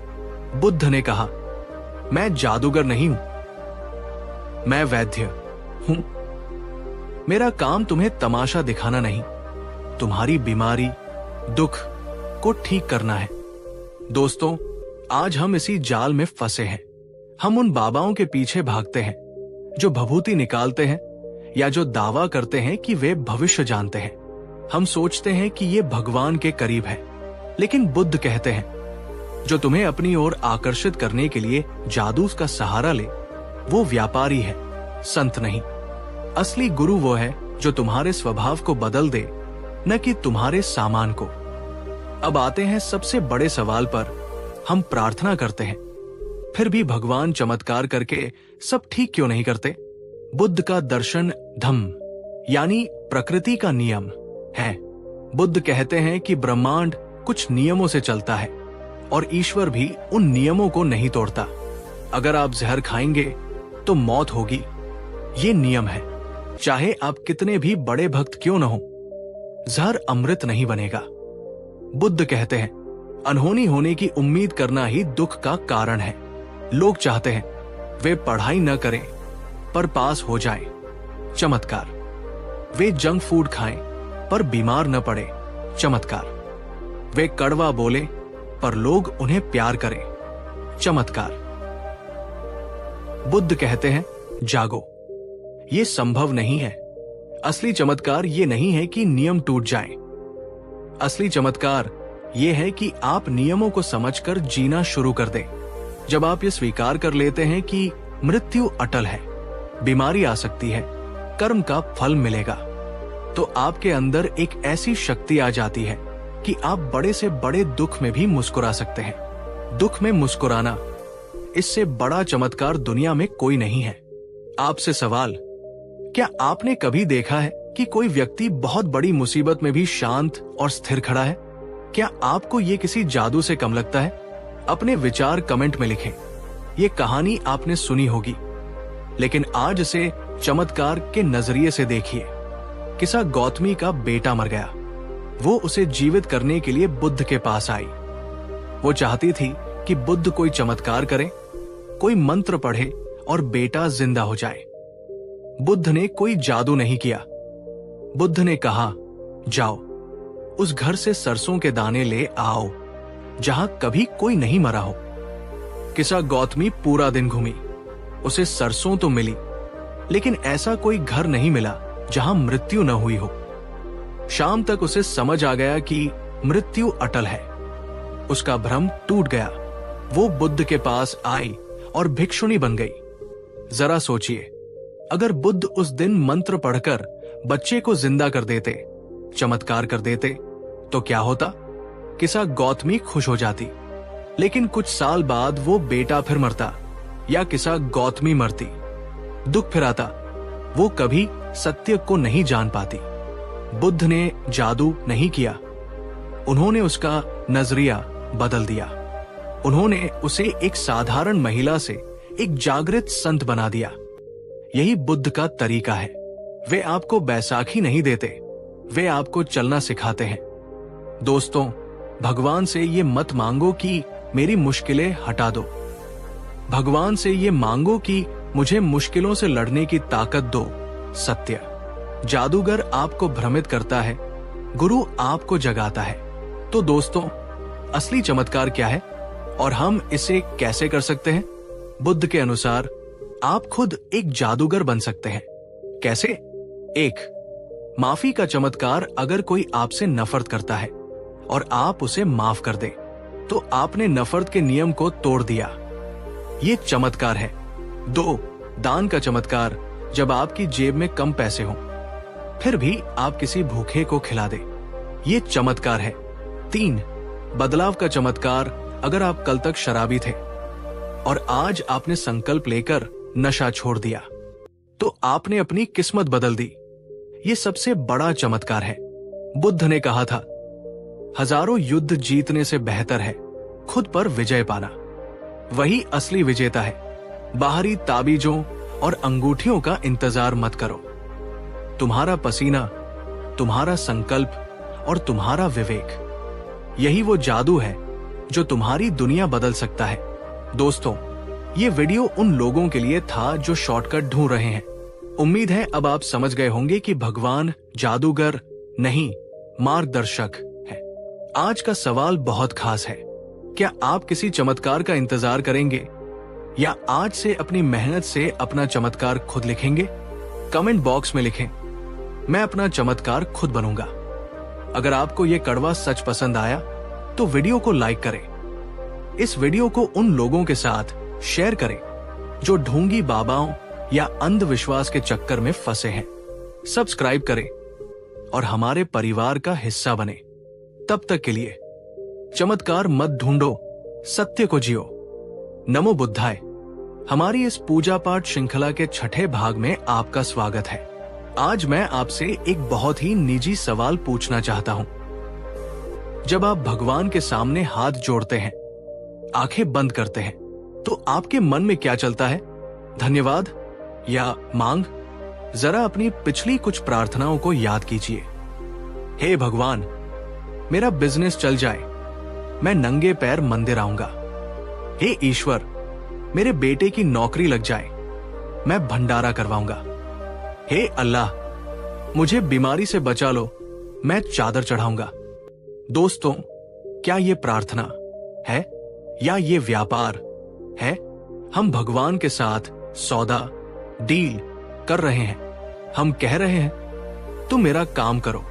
बुद्ध ने कहा, मैं जादूगर नहीं हूं, मैं वैद्य हूं। मेरा काम तुम्हें तमाशा दिखाना नहीं, तुम्हारी बीमारी, दुख को ठीक करना है। दोस्तों, आज हम इसी जाल में फंसे हैं। हम उन बाबाओं के पीछे भागते हैं जो भभूति निकालते हैं या जो दावा करते हैं कि वे भविष्य जानते हैं। हम सोचते हैं कि ये भगवान के करीब है, लेकिन बुद्ध कहते हैं, जो तुम्हें अपनी ओर आकर्षित करने के लिए जादू का सहारा ले, वो व्यापारी है, संत नहीं। असली गुरु वो है जो तुम्हारे स्वभाव को बदल दे, न कि तुम्हारे सामान को। अब आते हैं सबसे बड़े सवाल पर। हम प्रार्थना करते हैं, फिर भी भगवान चमत्कार करके सब ठीक क्यों नहीं करते? बुद्ध का दर्शन धम्म यानी प्रकृति का नियम है। बुद्ध कहते हैं कि ब्रह्मांड कुछ नियमों से चलता है और ईश्वर भी उन नियमों को नहीं तोड़ता। अगर आप जहर खाएंगे तो मौत होगी, ये नियम है, चाहे आप कितने भी बड़े भक्त क्यों न हो। जहर अमृत नहीं बनेगा। बुद्ध कहते हैं, अनहोनी होने की उम्मीद करना ही दुख का कारण है। लोग चाहते हैं वे पढ़ाई न करें पर पास हो जाएं, चमत्कार। वे जंक फूड खाएं पर बीमार न पड़े, चमत्कार। वे कड़वा बोले पर लोग उन्हें प्यार करें, चमत्कार। बुद्ध कहते हैं, जागो। ये संभव नहीं है। असली चमत्कार ये नहीं है कि नियम टूट जाएं। असली चमत्कार ये है कि आप नियमों को समझकर जीना शुरू कर दें। जब आप ये स्वीकार कर लेते हैं कि मृत्यु अटल है, बीमारी आ सकती है, कर्म का फल मिलेगा, तो आपके अंदर एक ऐसी शक्ति आ जाती है कि आप बड़े से बड़े दुख में भी मुस्कुरा सकते हैं। दुख में मुस्कुराना, इससे बड़ा चमत्कार दुनिया में कोई नहीं है। आपसे सवाल, क्या आपने कभी देखा है कि कोई व्यक्ति बहुत बड़ी मुसीबत में भी शांत और स्थिर खड़ा है? क्या आपको ये किसी जादू से कम लगता है? अपने विचार कमेंट में लिखें। ये कहानी आपने सुनी होगी, लेकिन आज इसे चमत्कार के नजरिए से देखिए। किसा गौतमी का बेटा मर गया। वो उसे जीवित करने के लिए बुद्ध के पास आई। वो चाहती थी कि बुद्ध कोई चमत्कार करे, कोई मंत्र पढ़े और बेटा जिंदा हो जाए। बुद्ध ने कोई जादू नहीं किया। बुद्ध ने कहा, जाओ उस घर से सरसों के दाने ले आओ जहां कभी कोई नहीं मरा हो। किसा गौतमी पूरा दिन घूमी, उसे सरसों तो मिली, लेकिन ऐसा कोई घर नहीं मिला जहां मृत्यु न हुई हो। शाम तक उसे समझ आ गया कि मृत्यु अटल है। उसका भ्रम टूट गया। वो बुद्ध के पास आई और भिक्षुणी बन गई। जरा सोचिए, अगर बुद्ध उस दिन मंत्र पढ़कर बच्चे को जिंदा कर देते, चमत्कार कर देते, तो क्या होता? किसा गौतमी खुश हो जाती, लेकिन कुछ साल बाद वो बेटा फिर मरता या किसा गौतमी मरती। दुख फिर आता। वो कभी सत्य को नहीं जान पाती। बुद्ध ने जादू नहीं किया, उन्होंने उसका नजरिया बदल दिया। उन्होंने उसे एक साधारण महिला से एक जागृत संत बना दिया। यही बुद्ध का तरीका है। वे आपको बैसाखी नहीं देते, वे आपको चलना सिखाते हैं। दोस्तों, भगवान से ये मत मांगो कि मेरी मुश्किलें हटा दो। भगवान से ये मांगो कि मुझे मुश्किलों से लड़ने की ताकत दो, सत्य। जादूगर आपको भ्रमित करता है, गुरु आपको जगाता है। तो दोस्तों, असली चमत्कार क्या है और हम इसे कैसे कर सकते हैं? बुद्ध के अनुसार आप खुद एक जादूगर बन सकते हैं। कैसे? 1. माफी का चमत्कार, अगर कोई आपसे नफरत करता है और आप उसे माफ कर दे तो आपने नफरत के नियम को तोड़ दिया। ये चमत्कार है। 2, दान का चमत्कार, जब आपकी जेब में कम पैसे हों फिर भी आप किसी भूखे को खिला दे, ये चमत्कार है। 3, बदलाव का चमत्कार, अगर आप कल तक शराबी थे और आज आपने संकल्प लेकर नशा छोड़ दिया तो आपने अपनी किस्मत बदल दी। ये सबसे बड़ा चमत्कार है। बुद्ध ने कहा था, हजारों युद्ध जीतने से बेहतर है खुद पर विजय पाना। वही असली विजेता है। बाहरी ताबीजों और अंगूठियों का इंतजार मत करो। तुम्हारा पसीना, तुम्हारा संकल्प और तुम्हारा विवेक, यही वो जादू है जो तुम्हारी दुनिया बदल सकता है। दोस्तों, ये वीडियो उन लोगों के लिए था जो शॉर्टकट ढूंढ रहे हैं। उम्मीद है अब आप समझ गए होंगे कि भगवान जादूगर नहीं, मार्गदर्शक है। आज का सवाल बहुत खास है। क्या आप किसी चमत्कार का इंतजार करेंगे या आज से अपनी मेहनत से अपना चमत्कार खुद लिखेंगे? कमेंट बॉक्स में लिखें, मैं अपना चमत्कार खुद बनूंगा। अगर आपको यह कड़वा सच पसंद आया तो वीडियो को लाइक करें। इस वीडियो को उन लोगों के साथ शेयर करें जो ढोंगी बाबाओं या अंधविश्वास के चक्कर में फंसे हैं। सब्सक्राइब करें और हमारे परिवार का हिस्सा बने। तब तक के लिए चमत्कार मत ढूंढो, सत्य को जियो। नमो बुद्धाय। हमारी इस पूजा पाठ श्रृंखला के 6ठे भाग में आपका स्वागत है। आज मैं आपसे एक बहुत ही निजी सवाल पूछना चाहता हूं। जब आप भगवान के सामने हाथ जोड़ते हैं, आंखें बंद करते हैं, तो आपके मन में क्या चलता है? धन्यवाद या मांग? जरा अपनी पिछली कुछ प्रार्थनाओं को याद कीजिए। हे भगवान, मेरा बिजनेस चल जाए, मैं नंगे पैर मंदिर आऊंगा। हे ईश्वर, मेरे बेटे की नौकरी लग जाए, मैं भंडारा करवाऊंगा। हे अल्लाह, मुझे बीमारी से बचा लो, मैं चादर चढ़ाऊंगा। दोस्तों, क्या ये प्रार्थना है या ये व्यापार है? हम भगवान के साथ सौदा, डील कर रहे हैं। हम कह रहे हैं, तुम मेरा काम करो,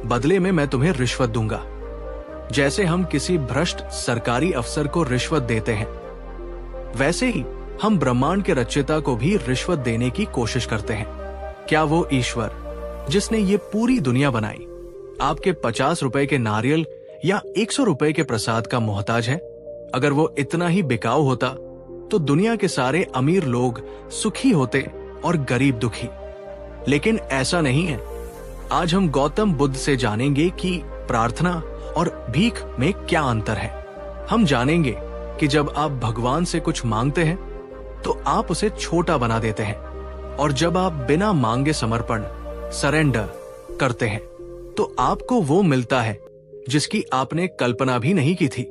बदले में मैं तुम्हें रिश्वत दूंगा। जैसे हम किसी भ्रष्ट सरकारी अफसर को रिश्वत देते हैं, वैसे ही हम ब्रह्मांड के रचयिता को भी रिश्वत देने की कोशिश करते हैं। क्या वो ईश्वर जिसने ये पूरी दुनिया बनाई आपके 50 रुपए के नारियल या 100 रुपए के प्रसाद का मोहताज है? अगर वो इतना ही बिकाऊ होता तो दुनिया के सारे अमीर लोग सुखी होते और गरीब दुखी। लेकिन ऐसा नहीं है। आज हम गौतम बुद्ध से जानेंगे कि प्रार्थना और भीख में क्या अंतर है। हम जानेंगे कि जब आप भगवान से कुछ मांगते हैं तो आप उसे छोटा बना देते हैं, और जब आप बिना मांगे समर्पण, सरेंडर करते हैं तो आपको वो मिलता है जिसकी आपने कल्पना भी नहीं की थी।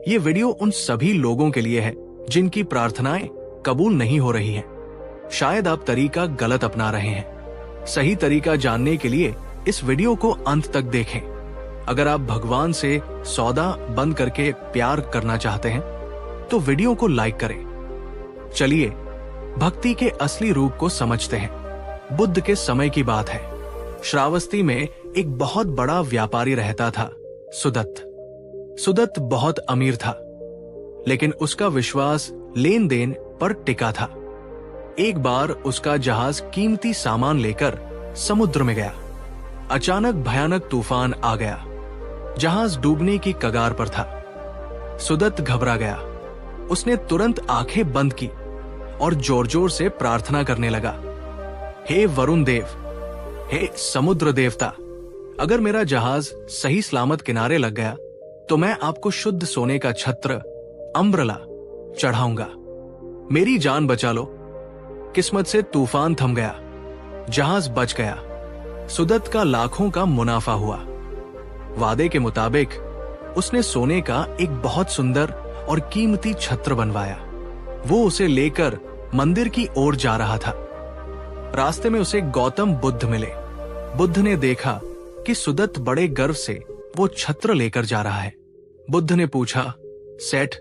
ये वीडियो उन सभी लोगों के लिए है जिनकी प्रार्थनाएं कबूल नहीं हो रही हैं। शायद आप तरीका गलत अपना रहे हैं। सही तरीका जानने के लिए इस वीडियो को अंत तक देखें। अगर आप भगवान से सौदा बंद करके प्यार करना चाहते हैं तो वीडियो को लाइक करें। चलिए भक्ति के असली रूप को समझते हैं। बुद्ध के समय की बात है। श्रावस्ती में एक बहुत बड़ा व्यापारी रहता था, सुदत्त। सुदत्त बहुत अमीर था, लेकिन उसका विश्वास लेन देन पर टिका था। एक बार उसका जहाज कीमती सामान लेकर समुद्र में गया। अचानक भयानक तूफान आ गया। जहाज डूबने की कगार पर था। सुदत्त घबरा गया। उसने तुरंत आंखें बंद की और जोर जोर से प्रार्थना करने लगा। हे वरुण देव, हे समुद्र देवता, अगर मेरा जहाज सही सलामत किनारे लग गया तो मैं आपको शुद्ध सोने का छत्र, अम्ब्रेला चढ़ाऊंगा। मेरी जान बचा लो। किस्मत से तूफान थम गया। जहाज बच गया। सुदत्त का लाखों का मुनाफा हुआ। वादे के मुताबिक उसने सोने का एक बहुत सुंदर और कीमती छत्र बनवाया। वो उसे लेकर मंदिर की ओर जा रहा था। रास्ते में उसे गौतम बुद्ध मिले। बुद्ध ने देखा कि सुदत्त बड़े गर्व से वो छत्र लेकर जा रहा है। बुद्ध ने पूछा, सेठ,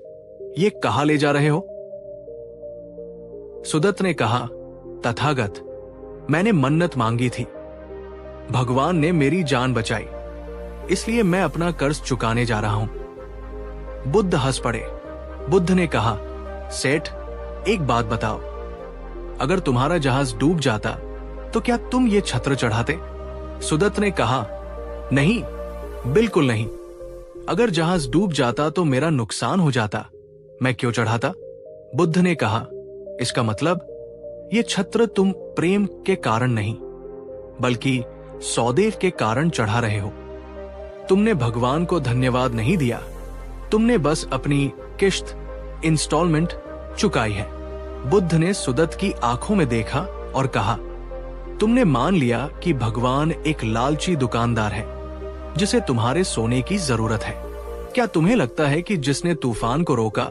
ये कहां ले जा रहे हो? सुदत्त ने कहा, तथागत, मैंने मन्नत मांगी थी। भगवान ने मेरी जान बचाई, इसलिए मैं अपना कर्ज चुकाने जा रहा हूं। बुद्ध हंस पड़े। बुद्ध ने कहा, सेठ, एक बात बताओ, अगर तुम्हारा जहाज डूब जाता तो क्या तुम ये छत्र चढ़ाते? सुदत्त ने कहा, नहीं, बिल्कुल नहीं। अगर जहाज डूब जाता तो मेरा नुकसान हो जाता, मैं क्यों चढ़ाता? बुद्ध ने कहा, इसका मतलब ये छत्र तुम प्रेम के कारण नहीं, बल्कि सौदेव के कारण चढ़ा रहे हो। तुमने भगवान को धन्यवाद नहीं दिया, तुमने बस अपनी किश्त, इंस्टॉलमेंट चुकाई है। बुद्ध ने सुदत्त की आंखों में देखा और कहा, तुमने मान लिया कि भगवान एक लालची दुकानदार है जिसे तुम्हारे सोने की जरूरत है। क्या तुम्हें लगता है कि जिसने तूफान को रोका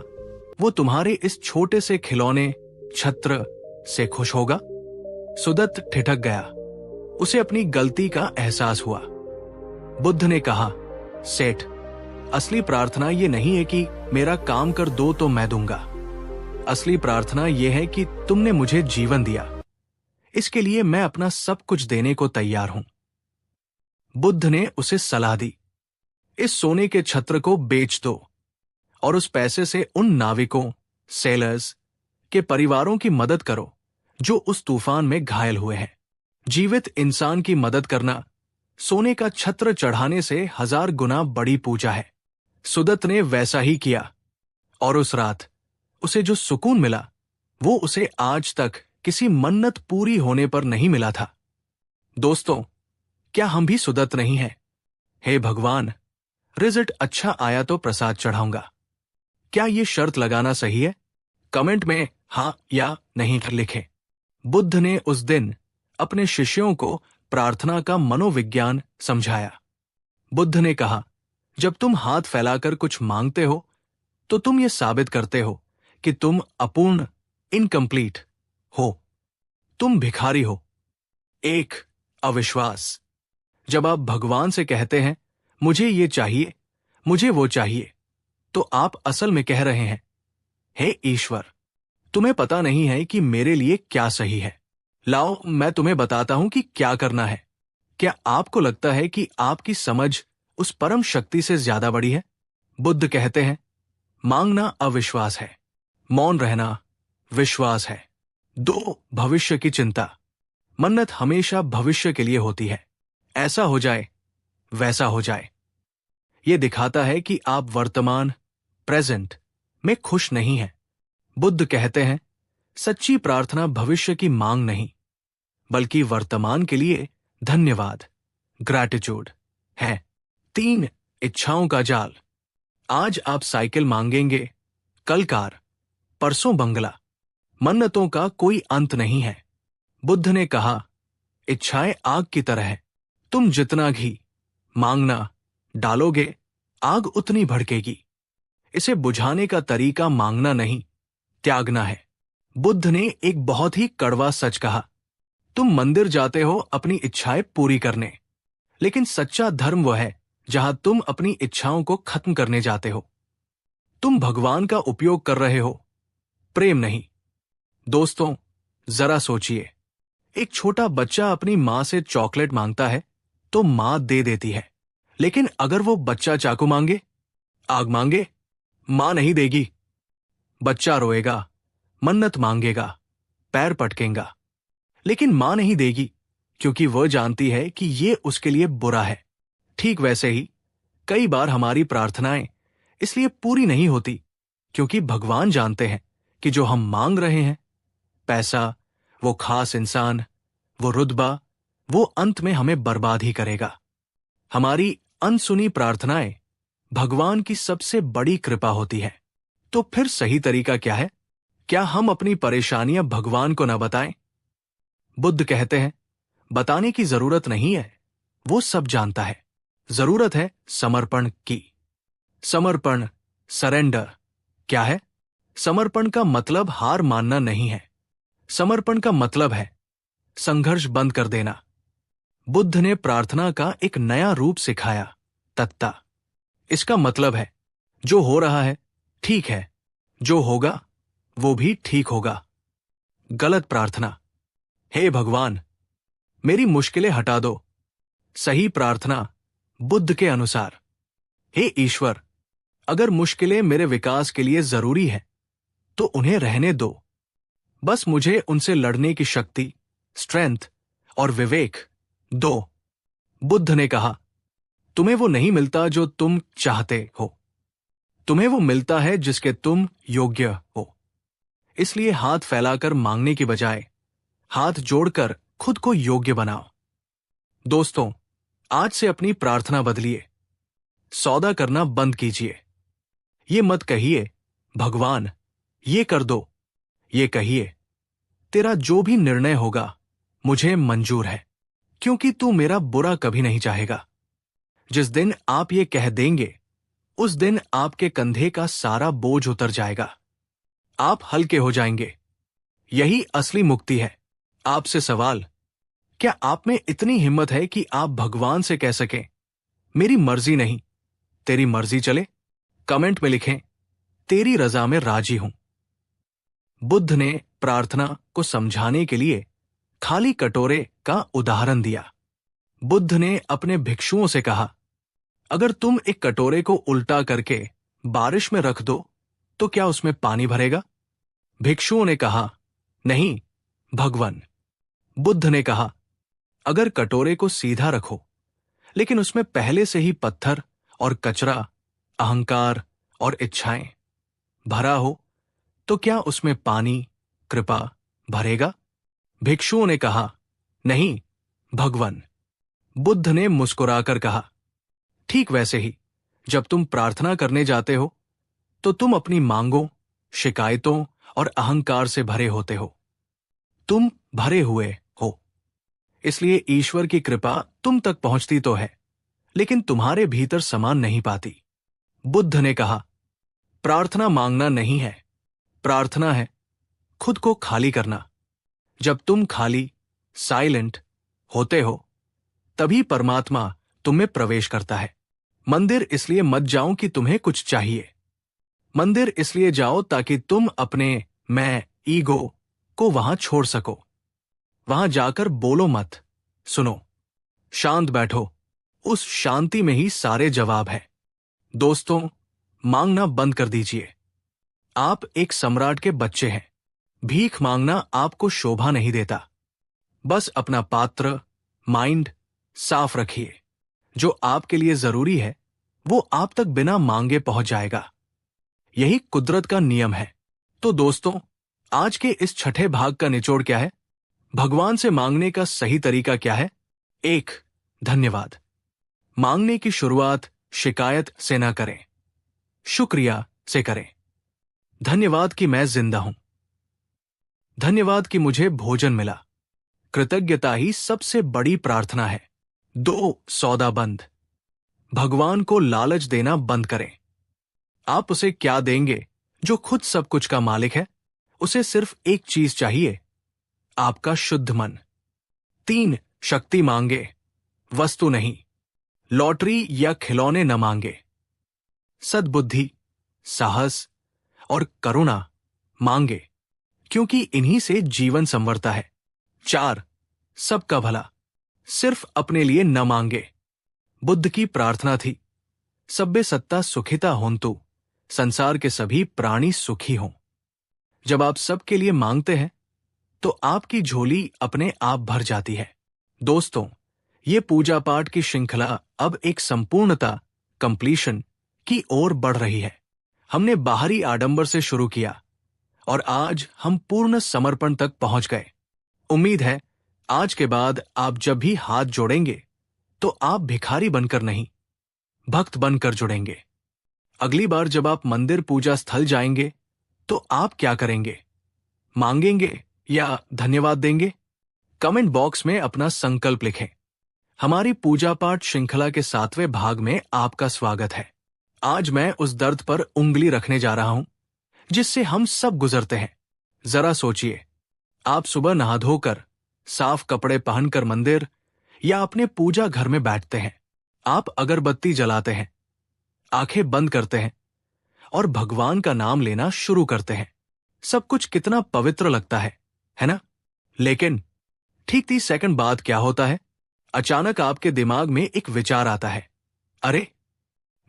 वो तुम्हारे इस छोटे से खिलौने छत्र से खुश होगा? सुदत्त ठिठक गया। उसे अपनी गलती का एहसास हुआ। बुद्ध ने कहा, सेठ, असली प्रार्थना ये नहीं है कि मेरा काम कर दो तो मैं दूंगा। असली प्रार्थना यह है कि तुमने मुझे जीवन दिया, इसके लिए मैं अपना सब कुछ देने को तैयार हूं। बुद्ध ने उसे सलाह दी, इस सोने के छत्र को बेच दो और उस पैसे से उन नाविकों, सेलर्स के परिवारों की मदद करो जो उस तूफान में घायल हुए हैं। जीवित इंसान की मदद करना सोने का छत्र चढ़ाने से 1000 गुना बड़ी पूजा है। सुदत्त ने वैसा ही किया और उस रात उसे जो सुकून मिला वो उसे आज तक किसी मन्नत पूरी होने पर नहीं मिला था। दोस्तों, क्या हम भी सुदत्त नहीं हैं? हे भगवान, रिजल्ट अच्छा आया तो प्रसाद चढ़ाऊंगा। क्या ये शर्त लगाना सही है? कमेंट में हां या नहीं लिखें। बुद्ध ने उस दिन अपने शिष्यों को प्रार्थना का मनोविज्ञान समझाया। बुद्ध ने कहा, जब तुम हाथ फैलाकर कुछ मांगते हो तो तुम ये साबित करते हो कि तुम अपूर्ण, इनकम्प्लीट हो। तुम भिखारी हो। एक अविश्वास। जब आप भगवान से कहते हैं, मुझे ये चाहिए, मुझे वो चाहिए, तो आप असल में कह रहे हैं, हे ईश्वर, तुम्हें पता नहीं है कि मेरे लिए क्या सही है। लाओ, मैं तुम्हें बताता हूं कि क्या करना है। क्या आपको लगता है कि आपकी समझ उस परम शक्ति से ज्यादा बड़ी है? बुद्ध कहते हैं, मांगना अविश्वास है, मौन रहना विश्वास है। 2 भविष्य की चिंता। मन्नत हमेशा भविष्य के लिए होती है। ऐसा हो जाए, वैसा हो जाए। यह दिखाता है कि आप वर्तमान, प्रेजेंट में खुश नहीं हैं। बुद्ध कहते हैं, सच्ची प्रार्थना भविष्य की मांग नहीं, बल्कि वर्तमान के लिए धन्यवाद, ग्रैटिट्यूड है। 3 इच्छाओं का जाल। आज आप साइकिल मांगेंगे, कल कार, परसों बंगला। मन्नतों का कोई अंत नहीं है। बुद्ध ने कहा, इच्छाएं आग की तरह है, तुम जितना घी मांगना डालोगे, आग उतनी भड़केगी। इसे बुझाने का तरीका मांगना नहीं, त्यागना है। बुद्ध ने एक बहुत ही कड़वा सच कहा, तुम मंदिर जाते हो अपनी इच्छाएं पूरी करने, लेकिन सच्चा धर्म वह है जहां तुम अपनी इच्छाओं को खत्म करने जाते हो। तुम भगवान का उपयोग कर रहे हो, प्रेम नहीं। दोस्तों, जरा सोचिए, एक छोटा बच्चा अपनी मां से चॉकलेट मांगता है तो मां दे देती है, लेकिन अगर वो बच्चा चाकू मांगे, आग मांगे, मां नहीं देगी। बच्चा रोएगा, मन्नत मांगेगा, पैर पटकेगा, लेकिन मां नहीं देगी क्योंकि वह जानती है कि ये उसके लिए बुरा है। ठीक वैसे ही कई बार हमारी प्रार्थनाएं इसलिए पूरी नहीं होती क्योंकि भगवान जानते हैं कि जो हम मांग रहे हैं, पैसा, वो खास इंसान, वो रुतबा, वो अंत में हमें बर्बाद ही करेगा। हमारी अनसुनी प्रार्थनाएं भगवान की सबसे बड़ी कृपा होती है। तो फिर सही तरीका क्या है? क्या हम अपनी परेशानियां भगवान को न बताएं? बुद्ध कहते हैं, बताने की जरूरत नहीं है, वो सब जानता है। जरूरत है समर्पण की। समर्पण, सरेंडर क्या है? समर्पण का मतलब हार मानना नहीं है। समर्पण का मतलब है संघर्ष बंद कर देना। बुद्ध ने प्रार्थना का एक नया रूप सिखाया, तत्ता। इसका मतलब है, जो हो रहा है ठीक है, जो होगा वो भी ठीक होगा। गलत प्रार्थना, हे भगवान, मेरी मुश्किलें हटा दो, सही प्रार्थना बुद्ध के अनुसार, हे ईश्वर, अगर मुश्किलें मेरे विकास के लिए जरूरी है तो उन्हें रहने दो। बस मुझे उनसे लड़ने की शक्ति, स्ट्रेंथ और विवेक दो। बुद्ध ने कहा, तुम्हें वो नहीं मिलता जो तुम चाहते हो, तुम्हें वो मिलता है जिसके तुम योग्य हो। इसलिए हाथ फैलाकर मांगने की बजाय हाथ जोड़कर खुद को योग्य बनाओ। दोस्तों, आज से अपनी प्रार्थना बदलिए। सौदा करना बंद कीजिए। ये मत कहिए, भगवान ये कर दो। ये कहिए, तेरा जो भी निर्णय होगा मुझे मंजूर है, क्योंकि तू मेरा बुरा कभी नहीं चाहेगा। जिस दिन आप ये कह देंगे, उस दिन आपके कंधे का सारा बोझ उतर जाएगा। आप हल्के हो जाएंगे। यही असली मुक्ति है। आपसे सवाल, क्या आप में इतनी हिम्मत है कि आप भगवान से कह सकें, मेरी मर्जी नहीं, तेरी मर्जी चले? कमेंट में लिखें, तेरी रजा में राजी हूं। बुद्ध ने प्रार्थना को समझाने के लिए खाली कटोरे का उदाहरण दिया। बुद्ध ने अपने भिक्षुओं से कहा, अगर तुम एक कटोरे को उल्टा करके बारिश में रख दो तो क्या उसमें पानी भरेगा? भिक्षुओं ने कहा, नहीं भगवान। बुद्ध ने कहा, अगर कटोरे को सीधा रखो लेकिन उसमें पहले से ही पत्थर और कचरा, अहंकार और इच्छाएं भरा हो तो क्या उसमें पानी, कृपा भरेगा? भिक्षुओं ने कहा, नहीं भगवान। बुद्ध ने मुस्कुराकर कहा, ठीक वैसे ही जब तुम प्रार्थना करने जाते हो तो तुम अपनी मांगों, शिकायतों और अहंकार से भरे होते हो। तुम भरे हुए हो, इसलिए ईश्वर की कृपा तुम तक पहुंचती तो है लेकिन तुम्हारे भीतर समान नहीं पाती। बुद्ध ने कहा, प्रार्थना मांगना नहीं है, प्रार्थना है खुद को खाली करना। जब तुम खाली, साइलेंट होते हो तभी परमात्मा तुम में प्रवेश करता है। मंदिर इसलिए मत जाओ कि तुम्हें कुछ चाहिए। मंदिर इसलिए जाओ ताकि तुम अपने मैं, ईगो को वहां छोड़ सको। वहां जाकर बोलो मत, सुनो, शांत बैठो। उस शांति में ही सारे जवाब है। दोस्तों, मांगना बंद कर दीजिए। आप एक सम्राट के बच्चे हैं। भीख मांगना आपको शोभा नहीं देता। बस अपना पात्र, माइंड साफ रखिए। जो आपके लिए जरूरी है वो आप तक बिना मांगे पहुंच जाएगा। यही कुदरत का नियम है। तो दोस्तों, आज के इस छठे भाग का निचोड़ क्या है? भगवान से मांगने का सही तरीका क्या है? 1. धन्यवाद। मांगने की शुरुआत शिकायत से ना करें, शुक्रिया से करें। धन्यवाद कि मैं जिंदा हूं। धन्यवाद कि मुझे भोजन मिला। कृतज्ञता ही सबसे बड़ी प्रार्थना है। 2. सौदा बंद। भगवान को लालच देना बंद करें। आप उसे क्या देंगे जो खुद सब कुछ का मालिक है? उसे सिर्फ एक चीज चाहिए, आपका शुद्ध मन। 3. शक्ति मांगे, वस्तु नहीं। लॉटरी या खिलौने न मांगे। सद्बुद्धि, साहस और करुणा मांगे, क्योंकि इन्हीं से जीवन संवरता है। 4. सबका भला, सिर्फ अपने लिए न मांगे। बुद्ध की प्रार्थना थी, सब्बे सत्ता सुखिता होन्तु, संसार के सभी प्राणी सुखी हों। जब आप सबके लिए मांगते हैं तो आपकी झोली अपने आप भर जाती है। दोस्तों, ये पूजा पाठ की श्रृंखला अब एक संपूर्णता, कंप्लीशन की ओर बढ़ रही है। हमने बाहरी आडंबर से शुरू किया और आज हम पूर्ण समर्पण तक पहुंच गए। उम्मीद है आज के बाद आप जब भी हाथ जोड़ेंगे तो आप भिखारी बनकर नहीं, भक्त बनकर जुड़ेंगे। अगली बार जब आप मंदिर पूजा स्थल जाएंगे तो आप क्या करेंगे? मांगेंगे या धन्यवाद देंगे? कमेंट बॉक्स में अपना संकल्प लिखें। हमारी पूजा पाठ श्रृंखला के 7वें भाग में आपका स्वागत है। आज मैं उस दर्द पर उंगली रखने जा रहा हूं जिससे हम सब गुजरते हैं। जरा सोचिए, आप सुबह नहा धोकर, साफ कपड़े पहनकर मंदिर या अपने पूजा घर में बैठते हैं। आप अगरबत्ती जलाते हैं, आंखें बंद करते हैं और भगवान का नाम लेना शुरू करते हैं। सब कुछ कितना पवित्र लगता है ना? लेकिन ठीक 30 सेकंड बाद क्या होता है? अचानक आपके दिमाग में एक विचार आता है, अरे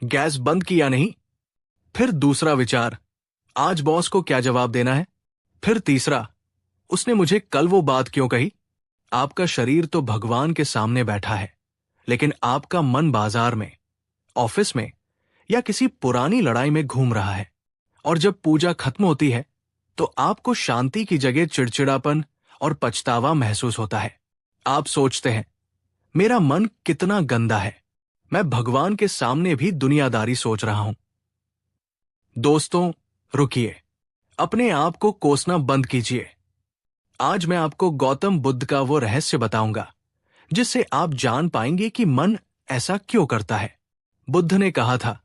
गैस बंद किया नहीं। फिर दूसरा विचार, आज बॉस को क्या जवाब देना है। फिर तीसरा, उसने मुझे कल वो बात क्यों कही। आपका शरीर तो भगवान के सामने बैठा है, लेकिन आपका मन बाजार में, ऑफिस में या किसी पुरानी लड़ाई में घूम रहा है। और जब पूजा खत्म होती है तो आपको शांति की जगह चिड़चिड़ापन और पछतावा महसूस होता है। आप सोचते हैं, मेरा मन कितना गंदा है, मैं भगवान के सामने भी दुनियादारी सोच रहा हूं। दोस्तों, रुकिए, अपने आप को कोसना बंद कीजिए। आज मैं आपको गौतम बुद्ध का वो रहस्य बताऊंगा जिससे आप जान पाएंगे कि मन ऐसा क्यों करता है। बुद्ध ने कहा था,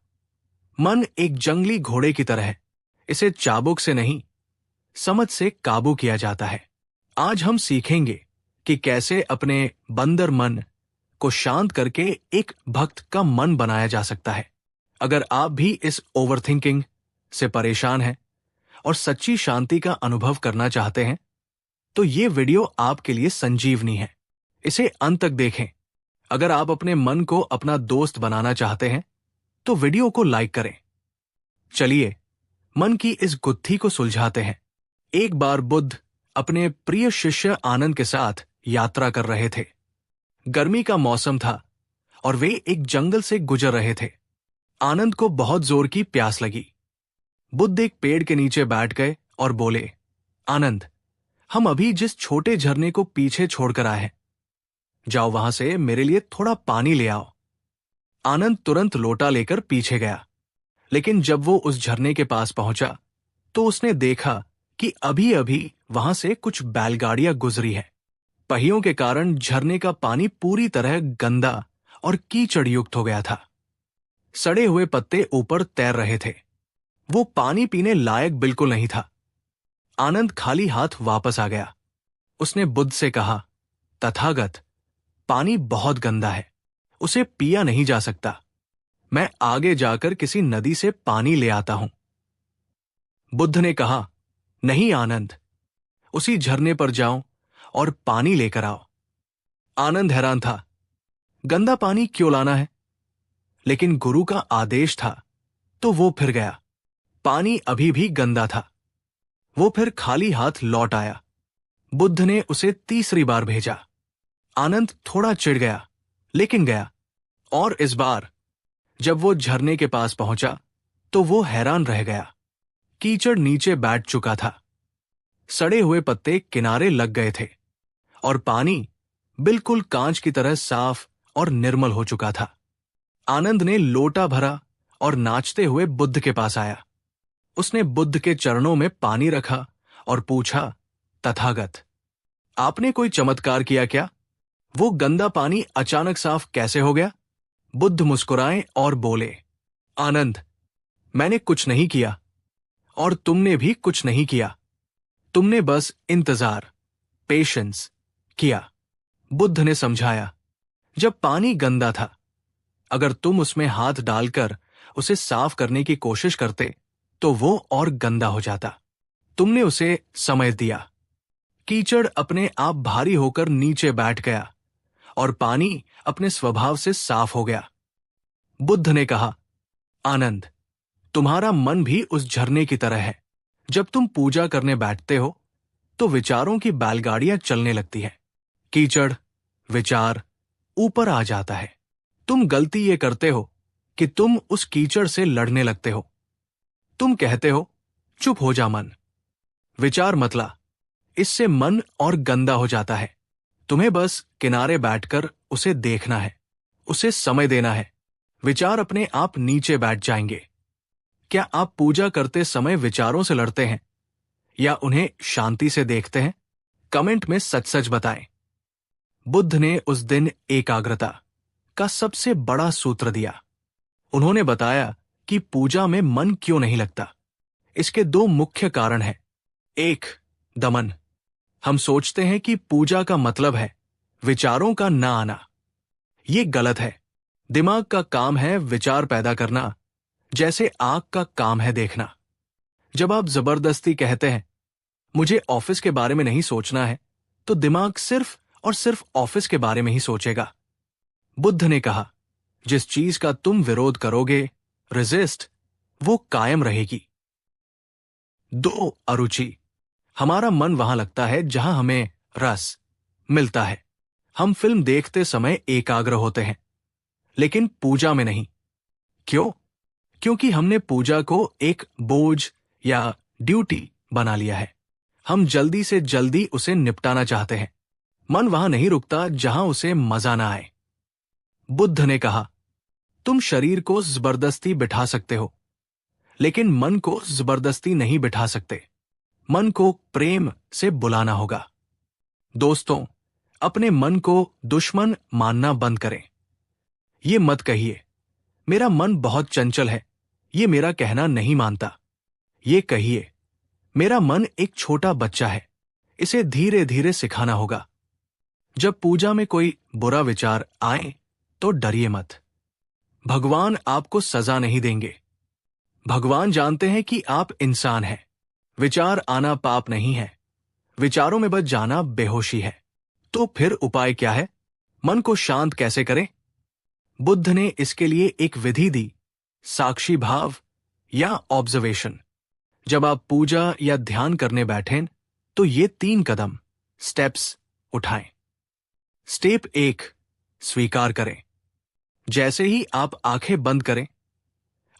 मन एक जंगली घोड़े की तरह है, इसे चाबुक से नहीं, समझ से काबू किया जाता है। आज हम सीखेंगे कि कैसे अपने बंदर मन को शांत करके एक भक्त का मन बनाया जा सकता है। अगर आप भी इस ओवरथिंकिंग से परेशान हैं और सच्ची शांति का अनुभव करना चाहते हैं, तो ये वीडियो आपके लिए संजीवनी है। इसे अंत तक देखें। अगर आप अपने मन को अपना दोस्त बनाना चाहते हैं तो वीडियो को लाइक करें। चलिए मन की इस गुत्थी को सुलझाते हैं। एक बार बुद्ध अपने प्रिय शिष्य आनंद के साथ यात्रा कर रहे थे। गर्मी का मौसम था और वे एक जंगल से गुजर रहे थे। आनंद को बहुत जोर की प्यास लगी। बुद्ध एक पेड़ के नीचे बैठ गए और बोले, आनंद, हम अभी जिस छोटे झरने को पीछे छोड़कर आए हैं, जाओ वहां से मेरे लिए थोड़ा पानी ले आओ। आनंद तुरंत लोटा लेकर पीछे गया, लेकिन जब वो उस झरने के पास पहुंचा तो उसने देखा कि अभी अभी वहां से कुछ बैलगाड़ियां गुजरी हैं। पहियों के कारण झरने का पानी पूरी तरह गंदा और कीचड़ युक्त हो गया था। सड़े हुए पत्ते ऊपर तैर रहे थे। वो पानी पीने लायक बिल्कुल नहीं था। आनंद खाली हाथ वापस आ गया। उसने बुद्ध से कहा, तथागत, पानी बहुत गंदा है, उसे पिया नहीं जा सकता। मैं आगे जाकर किसी नदी से पानी ले आता हूं। बुद्ध ने कहा, नहीं आनंद, उसी झरने पर जाओ और पानी लेकर आओ। आनंद हैरान था, गंदा पानी क्यों लाना है? लेकिन गुरु का आदेश था, तो वो फिर गया। पानी अभी भी गंदा था। वो फिर खाली हाथ लौट आया। बुद्ध ने उसे तीसरी बार भेजा। आनंद थोड़ा चिढ़ गया, लेकिन गया। और इस बार जब वो झरने के पास पहुंचा तो वो हैरान रह गया। कीचड़ नीचे बैठ चुका था, सड़े हुए पत्ते किनारे लग गए थे और पानी बिल्कुल कांच की तरह साफ और निर्मल हो चुका था। आनंद ने लोटा भरा और नाचते हुए बुद्ध के पास आया। उसने बुद्ध के चरणों में पानी रखा और पूछा, तथागत, आपने कोई चमत्कार किया क्या? वो गंदा पानी अचानक साफ कैसे हो गया? बुद्ध मुस्कुराए और बोले, आनंद, मैंने कुछ नहीं किया और तुमने भी कुछ नहीं किया। तुमने बस इंतजार, पेशेंस किया। बुद्ध ने समझाया, जब पानी गंदा था, अगर तुम उसमें हाथ डालकर उसे साफ करने की कोशिश करते तो वो और गंदा हो जाता। तुमने उसे समय दिया। कीचड़ अपने आप भारी होकर नीचे बैठ गया और पानी अपने स्वभाव से साफ हो गया। बुद्ध ने कहा, आनंद, तुम्हारा मन भी उस झरने की तरह है। जब तुम पूजा करने बैठते हो तो विचारों की बैलगाड़ियां चलने लगती हैं। कीचड़, विचार ऊपर आ जाता है। तुम गलती ये करते हो कि तुम उस कीचड़ से लड़ने लगते हो। तुम कहते हो, चुप हो जा मन, विचार मतला। इससे मन और गंदा हो जाता है। तुम्हें बस किनारे बैठकर उसे देखना है, उसे समय देना है। विचार अपने आप नीचे बैठ जाएंगे। क्या आप पूजा करते समय विचारों से लड़ते हैं या उन्हें शांति से देखते हैं? कमेंट में सच सच बताएं। बुद्ध ने उस दिन एकाग्रता का सबसे बड़ा सूत्र दिया। उन्होंने बताया कि पूजा में मन क्यों नहीं लगता। इसके दो मुख्य कारण हैं। एक, दमन। हम सोचते हैं कि पूजा का मतलब है विचारों का ना आना। ये गलत है। दिमाग का काम है विचार पैदा करना, जैसे आंख का काम है देखना। जब आप जबरदस्ती कहते हैं, मुझे ऑफिस के बारे में नहीं सोचना है, तो दिमाग सिर्फ और सिर्फ ऑफिस के बारे में ही सोचेगा। बुद्ध ने कहा, जिस चीज का तुम विरोध करोगे, रेजिस्ट, वो कायम रहेगी। 2. अरुचि। हमारा मन वहां लगता है जहां हमें रस मिलता है। हम फिल्म देखते समय एकाग्र होते हैं, लेकिन पूजा में नहीं। क्यों? क्योंकि हमने पूजा को एक बोझ या ड्यूटी बना लिया है। हम जल्दी से जल्दी उसे निपटाना चाहते हैं। मन वहां नहीं रुकता जहां उसे मजा ना आए। बुद्ध ने कहा, तुम शरीर को जबरदस्ती बिठा सकते हो, लेकिन मन को जबरदस्ती नहीं बिठा सकते। मन को प्रेम से बुलाना होगा। दोस्तों, अपने मन को दुश्मन मानना बंद करें। ये मत कहिए, मेरा मन बहुत चंचल है, ये मेरा कहना नहीं मानता। ये कहिए, मेरा मन एक छोटा बच्चा है, इसे धीरे धीरे सिखाना होगा। जब पूजा में कोई बुरा विचार आए तो डरिए मत। भगवान आपको सजा नहीं देंगे। भगवान जानते हैं कि आप इंसान हैं। विचार आना पाप नहीं है, विचारों में बच जाना बेहोशी है। तो फिर उपाय क्या है? मन को शांत कैसे करें? बुद्ध ने इसके लिए एक विधि दी, साक्षी भाव या ऑब्जर्वेशन। जब आप पूजा या ध्यान करने बैठें तो ये 3 कदम, स्टेप्स उठाएं। स्टेप 1, स्वीकार करें। जैसे ही आप आंखें बंद करें,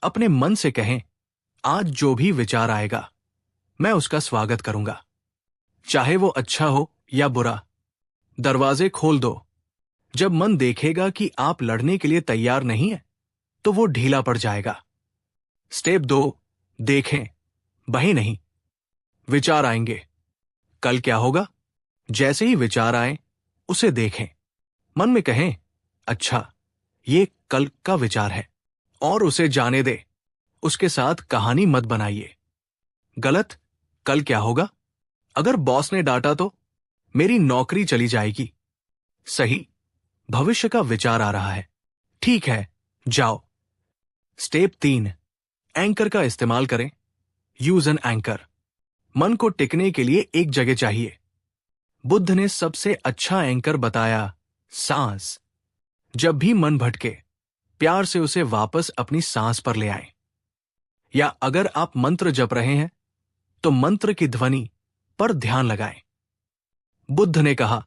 अपने मन से कहें, आज जो भी विचार आएगा मैं उसका स्वागत करूंगा, चाहे वो अच्छा हो या बुरा। दरवाजे खोल दो। जब मन देखेगा कि आप लड़ने के लिए तैयार नहीं है तो वो ढीला पड़ जाएगा। स्टेप 2, देखें, बहें नहीं। विचार आएंगे, कल क्या होगा? जैसे ही विचार आए उसे देखें। मन में कहें, अच्छा, ये कल का विचार है, और उसे जाने दे। उसके साथ कहानी मत बनाइए। गलत, कल क्या होगा? अगर बॉस ने डांटा तो मेरी नौकरी चली जाएगी। सही, भविष्य का विचार आ रहा है। ठीक है, जाओ। स्टेप 3, एंकर का इस्तेमाल करें। Use an anchor. मन को टिकने के लिए एक जगह चाहिए। बुद्ध ने सबसे अच्छा एंकर बताया, सांस। जब भी मन भटके, प्यार से उसे वापस अपनी सांस पर ले आएं। या अगर आप मंत्र जप रहे हैं तो मंत्र की ध्वनि पर ध्यान लगाएं। बुद्ध ने कहा,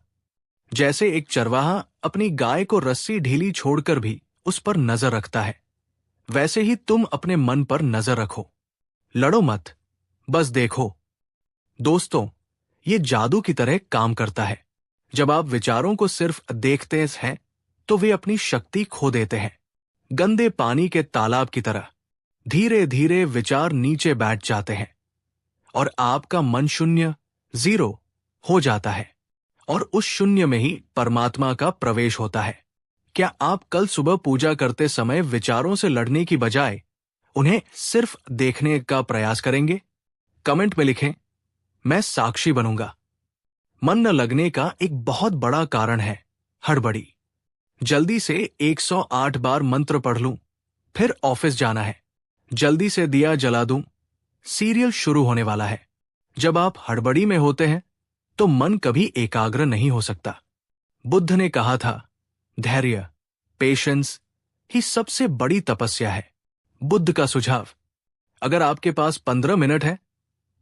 जैसे एक चरवाहा अपनी गाय को रस्सी ढीली छोड़कर भी उस पर नजर रखता है, वैसे ही तुम अपने मन पर नजर रखो। लड़ो मत, बस देखो। दोस्तों, ये जादू की तरह काम करता है। जब आप विचारों को सिर्फ देखते हैं तो वे अपनी शक्ति खो देते हैं। गंदे पानी के तालाब की तरह धीरे धीरे विचार नीचे बैठ जाते हैं और आपका मन शून्य, 0 हो जाता है, और उस शून्य में ही परमात्मा का प्रवेश होता है। क्या आप कल सुबह पूजा करते समय विचारों से लड़ने की बजाय उन्हें सिर्फ देखने का प्रयास करेंगे? कमेंट में लिखें, मैं साक्षी बनूंगा। मन न लगने का एक बहुत बड़ा कारण है हड़बड़ी। जल्दी से 108 बार मंत्र पढ़ लूं, फिर ऑफिस जाना है। जल्दी से दिया जला दूं, सीरियल शुरू होने वाला है। जब आप हड़बड़ी में होते हैं तो मन कभी एकाग्र नहीं हो सकता। बुद्ध ने कहा था, धैर्य, पेशेंस ही सबसे बड़ी तपस्या है। बुद्ध का सुझाव, अगर आपके पास 15 मिनट है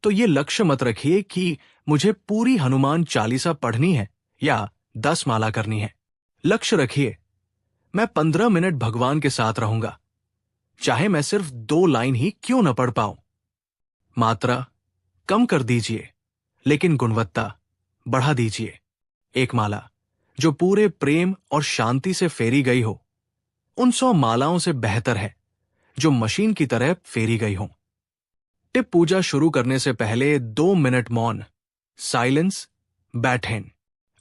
तो ये लक्ष्य मत रखिए कि मुझे पूरी हनुमान चालीसा पढ़नी है या 10 माला करनी है। लक्ष्य रखिए, मैं 15 मिनट भगवान के साथ रहूंगा, चाहे मैं सिर्फ 2 लाइन ही क्यों न पढ़ पाऊं। मात्रा कम कर दीजिए, लेकिन गुणवत्ता बढ़ा दीजिए। एक माला जो पूरे प्रेम और शांति से फेरी गई हो, उन 100 मालाओं से बेहतर है जो मशीन की तरह फेरी गई हो। टिप, पूजा शुरू करने से पहले 2 मिनट मौन, साइलेंस, बैठें।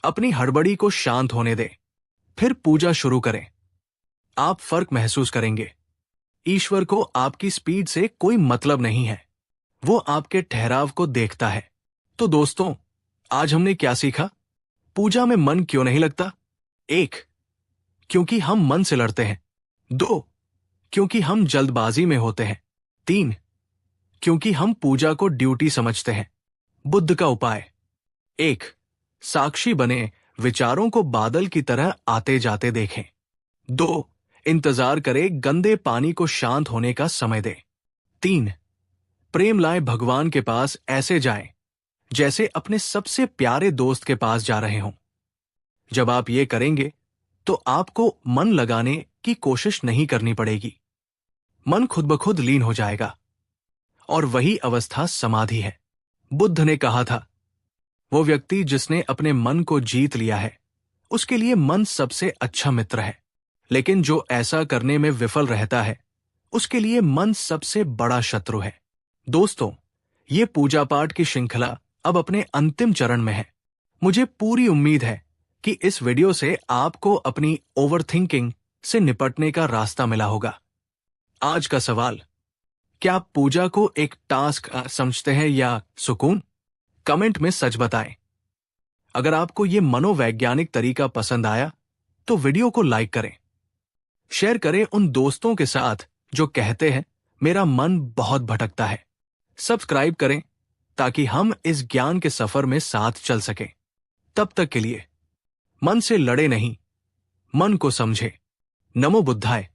अपनी हड़बड़ी को शांत होने दें, फिर पूजा शुरू करें। आप फर्क महसूस करेंगे। ईश्वर को आपकी स्पीड से कोई मतलब नहीं है, वो आपके ठहराव को देखता है। तो दोस्तों, आज हमने क्या सीखा? पूजा में मन क्यों नहीं लगता? 1, क्योंकि हम मन से लड़ते हैं। 2, क्योंकि हम जल्दबाजी में होते हैं। 3, क्योंकि हम पूजा को ड्यूटी समझते हैं। बुद्ध का उपाय, 1, साक्षी बने, विचारों को बादल की तरह आते जाते देखें। 2. इंतजार करे गंदे पानी को शांत होने का समय दे। 3. प्रेम लाए भगवान के पास ऐसे जाएं जैसे अपने सबसे प्यारे दोस्त के पास जा रहे हों। जब आप ये करेंगे तो आपको मन लगाने की कोशिश नहीं करनी पड़ेगी। मन खुद ब खुद लीन हो जाएगा और वही अवस्था समाधि है। बुद्ध ने कहा था, वो व्यक्ति जिसने अपने मन को जीत लिया है उसके लिए मन सबसे अच्छा मित्र है, लेकिन जो ऐसा करने में विफल रहता है उसके लिए मन सबसे बड़ा शत्रु है। दोस्तों, ये पूजा पाठ की श्रृंखला अब अपने अंतिम चरण में है। मुझे पूरी उम्मीद है कि इस वीडियो से आपको अपनी ओवरथिंकिंग से निपटने का रास्ता मिला होगा। आज का सवाल, क्या आप पूजा को एक टास्क समझते हैं या सुकून? कमेंट में सच बताएं। अगर आपको यह मनोवैज्ञानिक तरीका पसंद आया तो वीडियो को लाइक करें, शेयर करें उन दोस्तों के साथ जो कहते हैं मेरा मन बहुत भटकता है। सब्सक्राइब करें ताकि हम इस ज्ञान के सफर में साथ चल सकें। तब तक के लिए मन से लड़े नहीं, मन को समझे। नमो बुद्धाय।